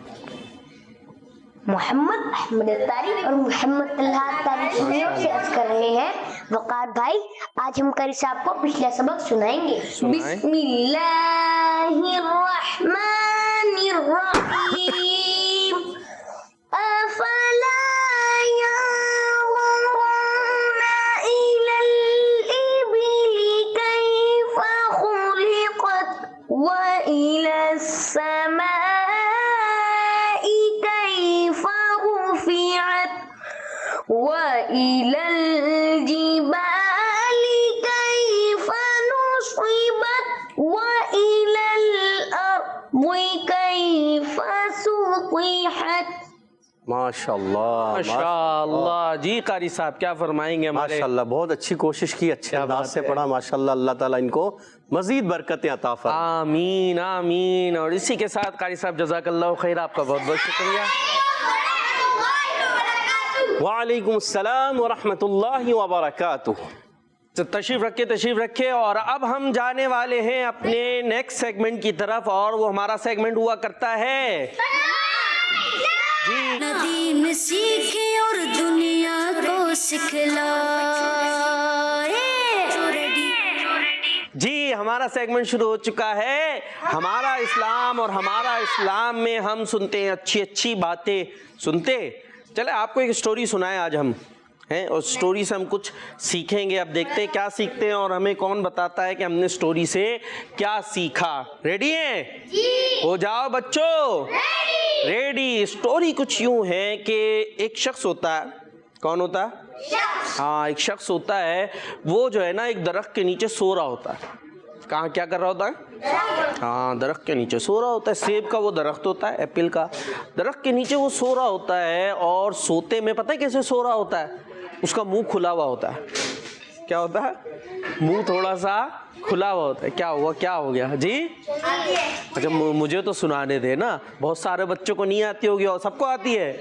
محمد احمد طارق اور محمد طلحہ طارق سے عرض کر رہے ہیں وقار بھائی آج ہم قاری صاحب کو پچھلا سبق سنائیں گے. بسم اللہ الرحمن الرحیم. افلا ينظرون الى الابل كيف خلقت والى السماء كيف رفعت وإلى الجبال كيف نصبت وإلى الأرض كيف سطحت. ماشاءاللہ ماشاءاللہ. جی قاری صاحب کیا فرمائیں گے ہمارے؟ ماشاءاللہ بہت اچھی کوشش کی، اچھے انداز سے پڑھا. ماشاءاللہ اللہ تعالیٰ ان کو مزید برکتیں عطا فرمائے. آمین آمین. اور اسی کے ساتھ قاری صاحب جزاک اللہ خیر، آپ کا بہت بہت شکریہ. وعلیکم السلام ورحمۃ اللہ وبرکاتہ. تشریف رکھے. اور اب ہم جانے والے ہیں اپنے نیکسٹ سیگمنٹ کی طرف، اور وہ ہمارا سیگمنٹ ہوا کرتا ہے ندیم سیکھے اور دنیا کو سکھلائے. جی ہمارا سیگمنٹ شروع ہو چکا ہے، ہمارا اسلام. اور ہمارا اسلام میں ہم سنتے ہیں اچھی اچھی باتیں سنتے. چلے آپ کو ایک سٹوری سنائیں آج ہم ہیں، اور سٹوری سے ہم کچھ سیکھیں گے. اب دیکھتے ہیں کیا سیکھتے ہیں اور ہمیں کون بتاتا ہے کہ ہم نے سٹوری سے کیا سیکھا. ریڈی ہیں؟ ہو جاؤ بچوں ریڈی. سٹوری کچھ یوں ہے کہ ایک شخص ہوتا ہے. کون ہوتا ہے؟ ہاں ایک شخص ہوتا ہے، وہ جو ہے نا ایک درخت کے نیچے سو رہا ہوتا ہے. کہاں کیا کر رہا ہوتا ہے؟ ہاں درخت کے نیچے سو رہا ہوتا ہے. سیب کا وہ درخت ہوتا ہے، ایپل کا درخت کے نیچے وہ سو رہا ہوتا ہے. اور سوتے میں پتہ ہے کیسے سو رہا ہوتا ہے؟ اس کا منہ کھلا ہوا ہوتا ہے. کیا ہوتا ہے؟ منہ تھوڑا سا کھلا ہوا ہوتا ہے. کیا ہوا؟ کیا ہو گیا جی؟ اچھا مجھے تو سنانے دے نا. بہت سارے بچوں کو نہیں آتی ہوگی، اور سب کو آتی ہے،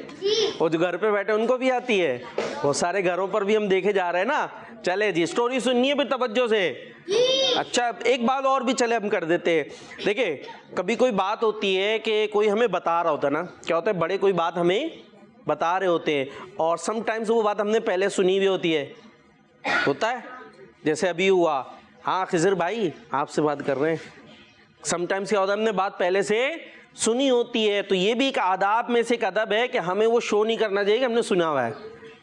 اور جو گھر پہ بیٹھے ان کو بھی آتی ہے. بہت سارے گھروں پر بھی ہم دیکھے جا رہے ہیں نا. چلے جی سٹوری سننی ہے پھر توجہ سے. اچھا ایک بات اور بھی چلے ہم کر دیتے ہیں. دیکھیں کبھی کوئی بات ہوتی ہے کہ کوئی ہمیں بتا رہا ہوتا ہے نا. کیا ہوتا ہے؟ بڑے کوئی بات ہمیں بتا رہے ہوتے ہیں، اور سم ٹائمز وہ بات ہم نے پہلے سنی بھی ہوتی ہے. ہوتا ہے جیسے ابھی ہوا. ہاں خضر بھائی آپ سے بات کر رہے ہیں. سم ٹائمز کیا ہوتا ہے؟ ہم نے بات پہلے سے سنی ہوتی ہے. تو یہ بھی ایک آداب میں سے ایک ادب ہے کہ ہمیں وہ شو نہیں کرنا چاہیے کہ ہم نے سنا ہوا ہے.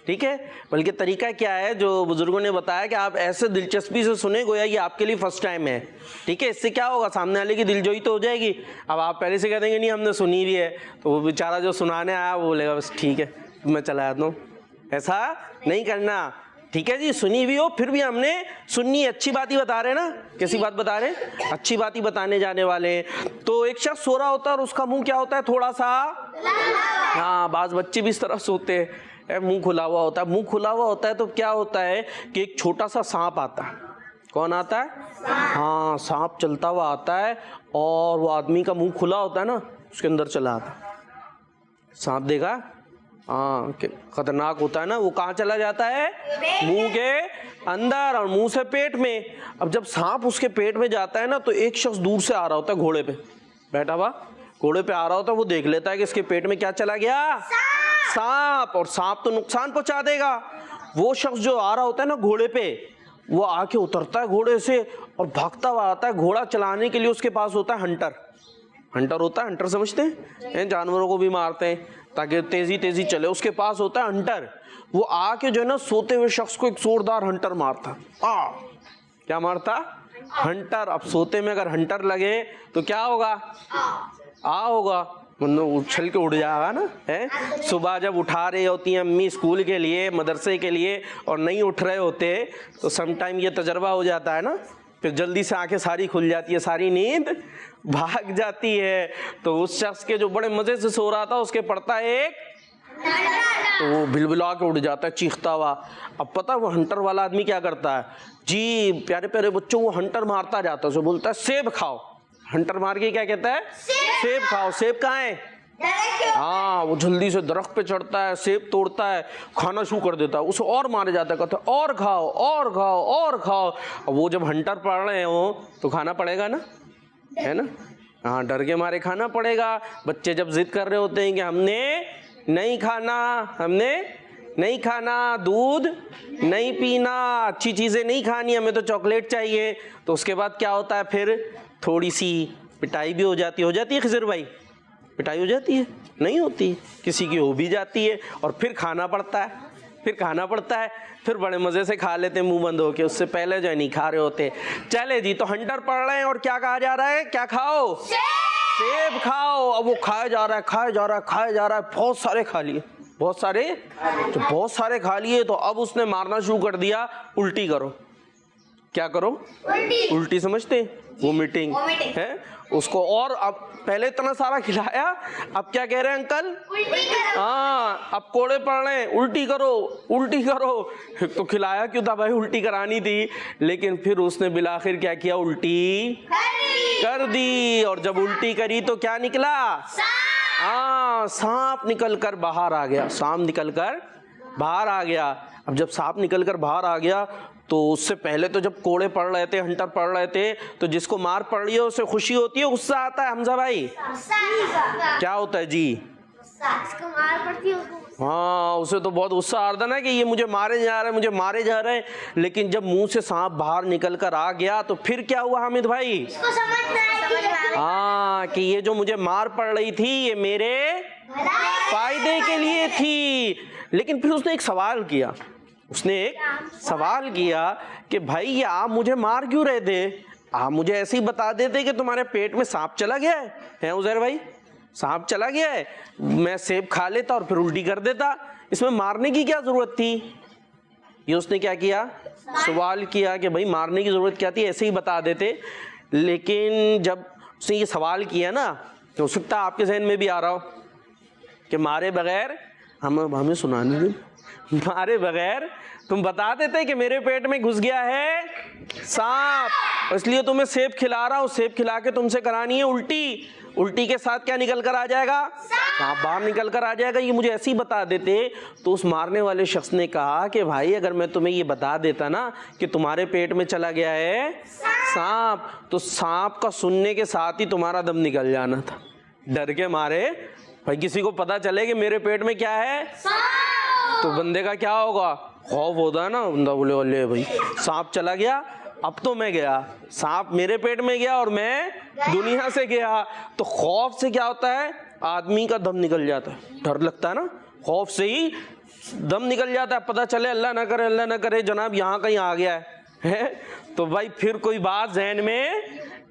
ٹھیک ہے؟ بلکہ طریقہ کیا ہے جو بزرگوں نے بتایا کہ آپ ایسے دلچسپی سے سنیں گویا یہ آپ کے لیے فرسٹ ٹائم ہے. ٹھیک ہے؟ اس سے کیا ہوگا؟ سامنے والے کی دلجوئی تو ہو جائے گی. اب آپ پہلے سے کہہ دیں گے نہیں ہم نے سنی بھی ہے، تو وہ بیچارہ جو سنانے آیا وہ بولے گا بس ٹھیک ہے میں چلا جاتا ہوں. ایسا نہیں کرنا. ٹھیک ہے جی؟ سنی بھی ہو پھر بھی ہم نے سننی. اچھی بات ہی بتا رہے ہیں نا. کیسی بات بتا رہے ہیں؟ اچھی بات ہی بتانے جانے والے ہیں. تو ایک شخص سو رہا ہوتا ہے اور اس کا منہ کیا ہوتا ہے؟ تھوڑا سا. ہاں بعض بچے بھی اس طرح سوتے ہیں، منہ کھلا ہوا ہوتا ہے. منہ کھلا ہوا ہوتا ہے تو کیا ہوتا ہے کہ ایک چھوٹا سا سانپ آتا ہے. کون آتا ہے؟ ہاں سانپ چلتا ہوا آتا ہے، اور وہ آدمی کا منہ کھلا ہوتا ہے نا اس کے اندر چلا آتا ہے. سانپ دیکھا؟ ہاں خطرناک ہوتا ہے نا. وہ کہاں چلا جاتا ہے؟ منہ کے اندر، اور منہ سے پیٹ میں. اب جب سانپ اس کے پیٹ میں جاتا ہے نا تو ایک شخص دور سے آ رہا ہوتا ہے گھوڑے پہ بیٹھا ہوا، گھوڑے پہ آ رہا ہوتا ہے. وہ دیکھ لیتا ہے کہ اس کے پیٹ میں کیا چلا گیا؟ سانپ. اور سانپ تو نقصان پہنچا دے گا. وہ شخص جو آ رہا ہوتا ہے نا گھوڑے پہ, وہ آ کے اترتا ہے گھوڑے سے اور بھاگتا ہوا آتا ہے. گھوڑا چلانے کے لیے اس کے پاس ہوتا ہے ہنٹر ہوتا ہے, ہنٹر سمجھتے ہیں, جانوروں کو بھی مارتے ہیں تاکہ تیزی چلے. اس کے پاس ہوتا ہے ہنٹر. وہ آ کے جو ہے نا سوتے ہوئے شخص کو ایک زوردار ہنٹر مارتا. کیا مارتا؟ ہنٹر. اب سوتے میں اگر ہنٹر لگے تو کیا ہوگا؟ ہوگا, اچھل کے اڑ جائے گا نا. صبح جب اٹھا رہی ہوتی ہیں امی اسکول کے لیے, مدرسے کے لیے, اور نہیں اٹھ رہے ہوتے تو سم ٹائم یہ تجربہ ہو جاتا ہے نا, پھر جلدی سے آنکھیں ساری کھل جاتی ہے, ساری نیند بھاگ جاتی ہے. تو اس شخص کے جو بڑے مزے سے سو رہا تھا اس کے پڑتا ہے ایک, تو وہ بلبلا کے اڑ جاتا ہے چیختا ہوا. اب پتہ وہ ہنٹر والا آدمی کیا کرتا ہے جی, پیارے پیارے بچوں وہ ہنٹر مارتا جاتا ہے, اسے بولتا ہے سیب کھاؤ. ہنٹر مار کے کیا کہتا ہے؟ سیب کھاؤ. سیب کہاں ہے؟ وہ جلدی سے درخت پہ چڑھتا ہے, سیب توڑتا ہے, کھانا شروع کر دیتا ہے. اسے اور مارے جاتا ہے, کہتا ہے اور کھاؤ اور کھاؤ اور کھاؤ. اب وہ جب ہنٹر پڑ رہے ہوں تو کھانا پڑے گا نا, ہے نا. ڈر کے مارے کھانا پڑے گا. بچے جب ضد کر رہے ہوتے ہیں کہ ہم نے نہیں کھانا, دودھ نہیں پینا, اچھی چیزیں نہیں کھانی, ہمیں تو چاکلیٹ چاہیے, تو اس کے بعد کیا ہوتا ہے پھر تھوڑی سی پٹائی بھی ہو جاتی ہے خضر بھائی, پٹائی ہو جاتی ہے؟ نہیں ہوتی, کسی کی ہو بھی جاتی ہے, اور پھر کھانا پڑتا ہے. پھر بڑے مزے سے کھا لیتے منہ بند ہو کے, اس سے پہلے جو ہے نہیں کھا رہے ہوتے. چلے جی, تو ہنٹر پڑ رہے ہیں اور کیا کہا جا رہا ہے؟ کیا کھاؤ؟ سیب کھاؤ. اب وہ کھایا جا رہا ہے, بہت سارے کھا لیے. تو اب اس نے مارنا شروع کر دیا, الٹی کرو. کیا کرو؟ الٹی سمجھتے ہیں, وومیٹنگ ہے اس کو. اور اب پہلے اتنا سارا کھلایا, اب کیا کہہ رہے ہیں انکل؟ اب کوڑے پڑ رہے ہیں, الٹی کرو. تو کھلایا کیوں تھا بھائی؟ الٹی کرانی تھی. لیکن پھر اس نے بالآخر کیا کیا؟ الٹی کر دی. اور جب الٹی کری تو کیا نکلا؟ سانپ نکل کر باہر آ گیا. اب جب سانپ نکل کر باہر آ گیا تو اس سے پہلے تو جب کوڑے پڑ رہے تھے, ہنٹر پڑ رہے تھے, تو جس کو مار پڑ رہی ہے اسے خوشی ہوتی ہے, غصہ آتا ہے؟ حمزہ بھائی کیا ہوتا ہے جی؟ اسے تو بہت غصہ آ رہا نا کہ یہ مجھے مارے جا رہے ہیں. لیکن جب منہ سے سانپ باہر نکل کر آ گیا تو پھر کیا ہوا حامد بھائی؟ کہ یہ جو مجھے مار پڑ رہی تھی یہ میرے فائدے کے لیے تھی. لیکن پھر اس نے ایک سوال کیا کہ بھائی یہ آپ مجھے مار کیوں رہے تھے؟ آپ مجھے ایسے ہی بتا دیتے کہ تمہارے پیٹ میں سانپ چلا گیا ہے عزیر بھائی, سانپ چلا گیا ہے, میں سیب کھا لیتا اور پھر الٹی کر دیتا, اس میں مارنے کی کیا ضرورت تھی؟ یہ اس نے کیا کیا؟ سوال کیا کہ بھائی مارنے کی ضرورت کیا تھی, ایسے ہی بتا دیتے. لیکن جب اس نے یہ سوال کیا نا تو ہو سکتا ہے آپ کے ذہن میں بھی آ رہا ہو کہ مارے بغیر ہمیں سنانے دیں, مارے بغیر تم بتا دیتے کہ میرے پیٹ میں گھس گیا ہے سانپ, اس لیے تمہیں سیب کھلا رہا ہوں, سیب کھلا کے تم سے کرانی ہے الٹی کے ساتھ کیا نکل کر آ جائے گا؟ سانپ باہر نکل کر آ جائے گا. یہ مجھے ایسے ہی بتا دیتے. تو اس مارنے والے شخص نے کہا کہ بھائی اگر میں تمہیں یہ بتا دیتا نا کہ تمہارے پیٹ میں چلا گیا ہے سانپ, تو سانپ کا سننے کے ساتھ ہی تمہارا دم نکل جانا تھا. ڈر کے مارے بھائی کسی کو پتا چلے کہ میرے پیٹ میں کیا ہے تو بندے کا کیا ہوگا؟ خوف ہوتا ہے نا, بندہ بولے والے بھائی سانپ چلا گیا, اب تو میں گیا, سانپ میرے پیٹ میں گیا اور میں دنیا سے گیا. تو خوف سے کیا ہوتا ہے؟ آدمی کا دم نکل جاتا ہے, ڈر لگتا ہے نا, خوف سے ہی دم نکل جاتا ہے. پتہ چلے اللہ نہ کرے جناب یہاں کہیں آ گیا ہے تو بھائی پھر کوئی بات ذہن میں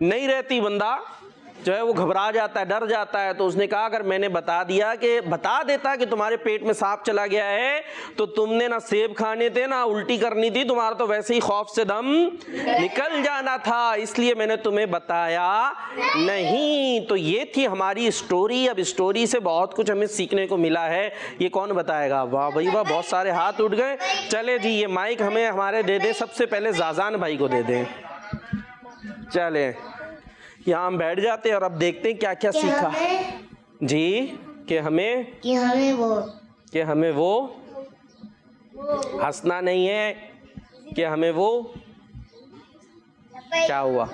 نہیں رہتی, بندہ جو ہے وہ گھبرا جاتا ہے, ڈر جاتا ہے. تو اس نے کہا اگر میں نے بتا دیتا کہ تمہارے پیٹ میں سانپ چلا گیا ہے تو تم نے نہ سیب کھانے تھے نہ الٹی کرنی تھی, تمہارا تو ویسے ہی خوف سے دم نکل جانا تھا, اس لیے میں نے تمہیں بتایا نہیں. تو یہ تھی ہماری اسٹوری. اب اسٹوری سے بہت کچھ ہمیں سیکھنے کو ملا ہے. یہ کون بتائے گا؟ واہ بھائی واہ, بہت سارے ہاتھ اٹھ گئے. چلے جی یہ مائک ہمیں ہمارے دے دیں, سب سے پہلے زازان بھائی کو دے دیں. چلیں یہاں ہم بیٹھ جاتے ہیں اور اب دیکھتے ہیں کیا کیا سیکھا جی. کہ ہمیں وہ ہنسنا نہیں ہے, کہ ہمیں وہ کیا ہوا؟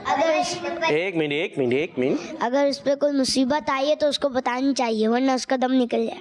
ایک منٹ, اگر اس پہ کوئی مصیبت آئی ہے تو اس کو بتانی چاہیے ورنہ اس کا دم نکل جائے.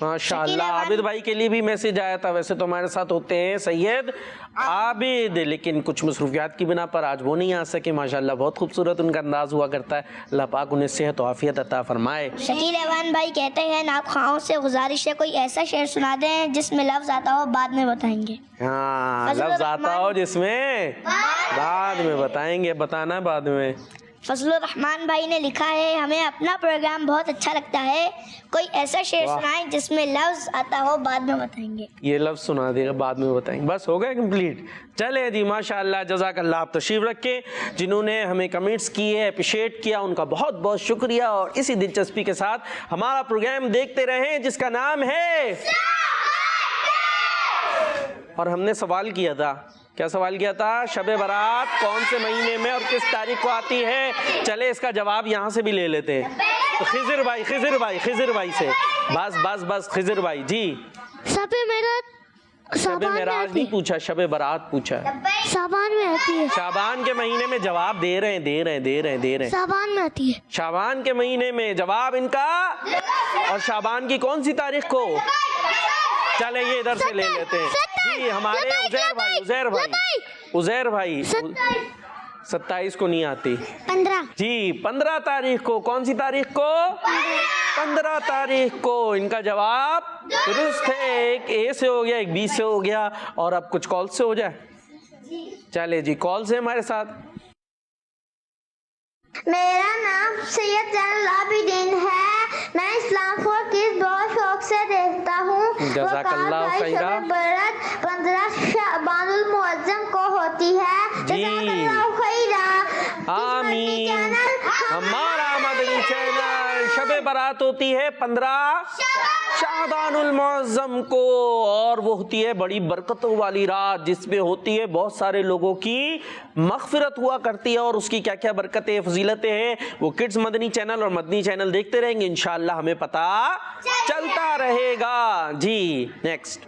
ماشاءاللہ عابد بھائی کے لیے بھی میسج آیا تھا. ویسے تو ہمارے ساتھ ہوتے ہیں سید عابد, لیکن کچھ مصروفیات کی بنا پر آج وہ نہیں آ سکے. ماشاءاللہ بہت خوبصورت ان کا انداز ہوا کرتا ہے. اللہ پاک انہیں صحت و عافیت عطا فرمائے. شکیل احوان بھائی کہتے ہیں نعت خواہوں سے گزارش ہے کوئی ایسا شعر سنا دیں جس میں لفظ آتا ہو, بعد میں بتائیں گے. ہاں, لفظ آتا ہو جس میں بعد میں بتائیں گے, بتانا ہے بعد میں. فضل الرحمان بھائی نے لکھا ہے ہمیں اپنا پروگرام بہت اچھا لگتا ہے, کوئی ایسا شعر سنائیں جس میں لفظ آتا ہو, بعد میں بتائیں گے. یہ لفظ سنا دے گا, بعد میں بتائیں گے. بس ہو گیا کمپلیٹ. چلے جی ماشاءاللہ, جزاک اللہ. آپ تشریف رکھیں. جنہوں نے ہمیں کمنٹس کیے, اپریشیٹ کیا, ان کا بہت بہت شکریہ. اور اسی دلچسپی کے ساتھ ہمارا پروگرام دیکھتے رہیں جس کا نام ہے. اور ہم نے سوال کیا تھا, کیا سوال کیا تھا؟ شب برات کون سے مہینے میں اور کس تاریخ کو آتی ہے؟ چلے اس کا جواب یہاں سے بھی لے لیتے ہیں. تو خضر بھائی سے بس خضر بھائی جی. شب معراج شب معراج نہیں پوچھا, شب برات پوچھا. شعبان میں آتی ہے. شعبان کے مہینے میں جواب دے رہے ہیں. شعبان میں آتی ہے. شعبان کے مہینے میں جواب ان کا. اور شعبان کی کون سی تاریخ کو؟ چلے یہ ادھر سے لے لیتے ہیں جی. ہمارے عزیر بھائی 27 کو نہیں آتی 15 جی. 15 تاریخ کو. کون سی تاریخ کو؟ 15 تاریخ کو. ان کا جواب درست ہے. ایک اے سے ہو گیا, ایک بی سے ہو گیا, اور اب کچھ کال سے ہو جائے. چلے جی, کال سے ہمارے ساتھ. میرا نام سید زین العابدین ہے. میں اسلام فور کڈز بہت شوق سے دیکھتا ہوں. جزاک اللہ خیرہ. شب برات 15 شعبان المعظم کو ہوتی ہے. جزاک اللہ خیرہ. آمین. ہمارا مدنی چینل شب برات ہوتی ہے 15 شعبان المعظم کو, اور وہ ہوتی ہے بڑی برکتوں والی رات جس میں ہوتی ہے بہت سارے لوگوں کی مغفرت ہوا کرتی ہے. اور اس کی کیا کیا برکتیں فضیلتیں ہیں وہ کڈز مدنی چینل اور مدنی چینل دیکھتے رہیں گے, انشاءاللہ ہمیں پتہ چلتا رہے گا. جی نیکسٹ.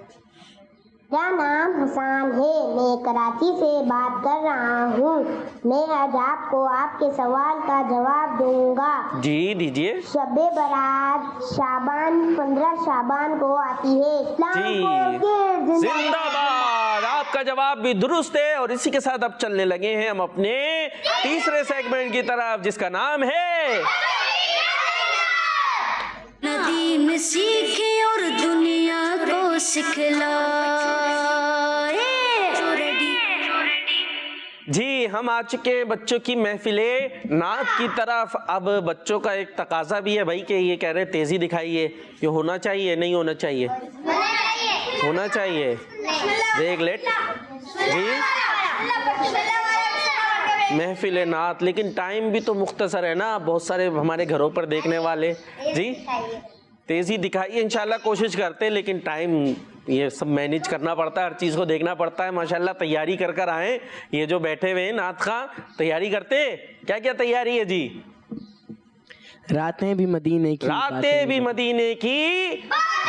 میرا نام حسان ہے, میں کراچی سے بات کر رہا ہوں. میں آج آپ کو آپ کے سوال کا جواب دوں گا. جی دیجئے. شب برات شعبان 15 شعبان کو آتی ہے. جی زندہ باد. آپ کا جواب بھی درست ہے. اور اسی کے ساتھ اب چلنے لگے ہیں ہم اپنے تیسرے سیگمنٹ کی طرف جس کا نام ہے ندیم سیکھے اور دنیا کو سکھلائے. جی ہم آ چکے بچوں کی محفل نعت کی طرف. اب بچوں کا ایک تقاضا بھی ہے بھائی کہ یہ کہہ رہے تیزی دکھائیے. یہ ہونا چاہیے نہیں ہونا چاہیے؟ ہونا چاہیے. دیکھ لیٹ جی محفل نعت, لیکن ٹائم بھی تو مختصر ہے نا, بہت سارے ہمارے گھروں پر دیکھنے والے. جی تیزی دکھائیے, انشاءاللہ کوشش کرتے, لیکن ٹائم یہ سب مینیج کرنا پڑتا ہے, ہر چیز کو دیکھنا پڑتا ہے. ماشاءاللہ تیاری کر آئیں. یہ جو بیٹھے ہوئے ہیں نعت خواں تیاری کرتے, کیا کیا تیاری ہے جی؟ راتیں بھی مدینے کی, راتیں بھی مدینے کی,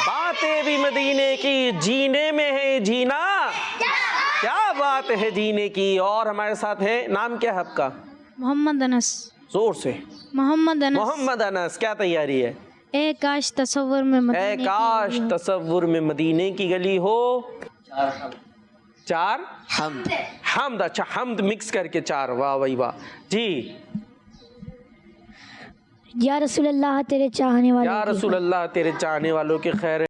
باتیں بھی مدینے کی, جینے میں ہے جینا, کیا بات ہے جینے کی. اور ہمارے ساتھ ہے, نام کیا ہے آپ کا؟ محمد انس. زور سے. محمد انس. کیا تیاری ہے؟ اے کاش تصور میں اے کاش تصور میں مدینے کی گلی ہو. 4 حمد. اچھا حمد مکس کر کے 4. واہ بھائی واہ. جی یا رسول اللہ تیرے چاہنے والوں یا رسول اللہ تیرے چاہنے والوں کے خیر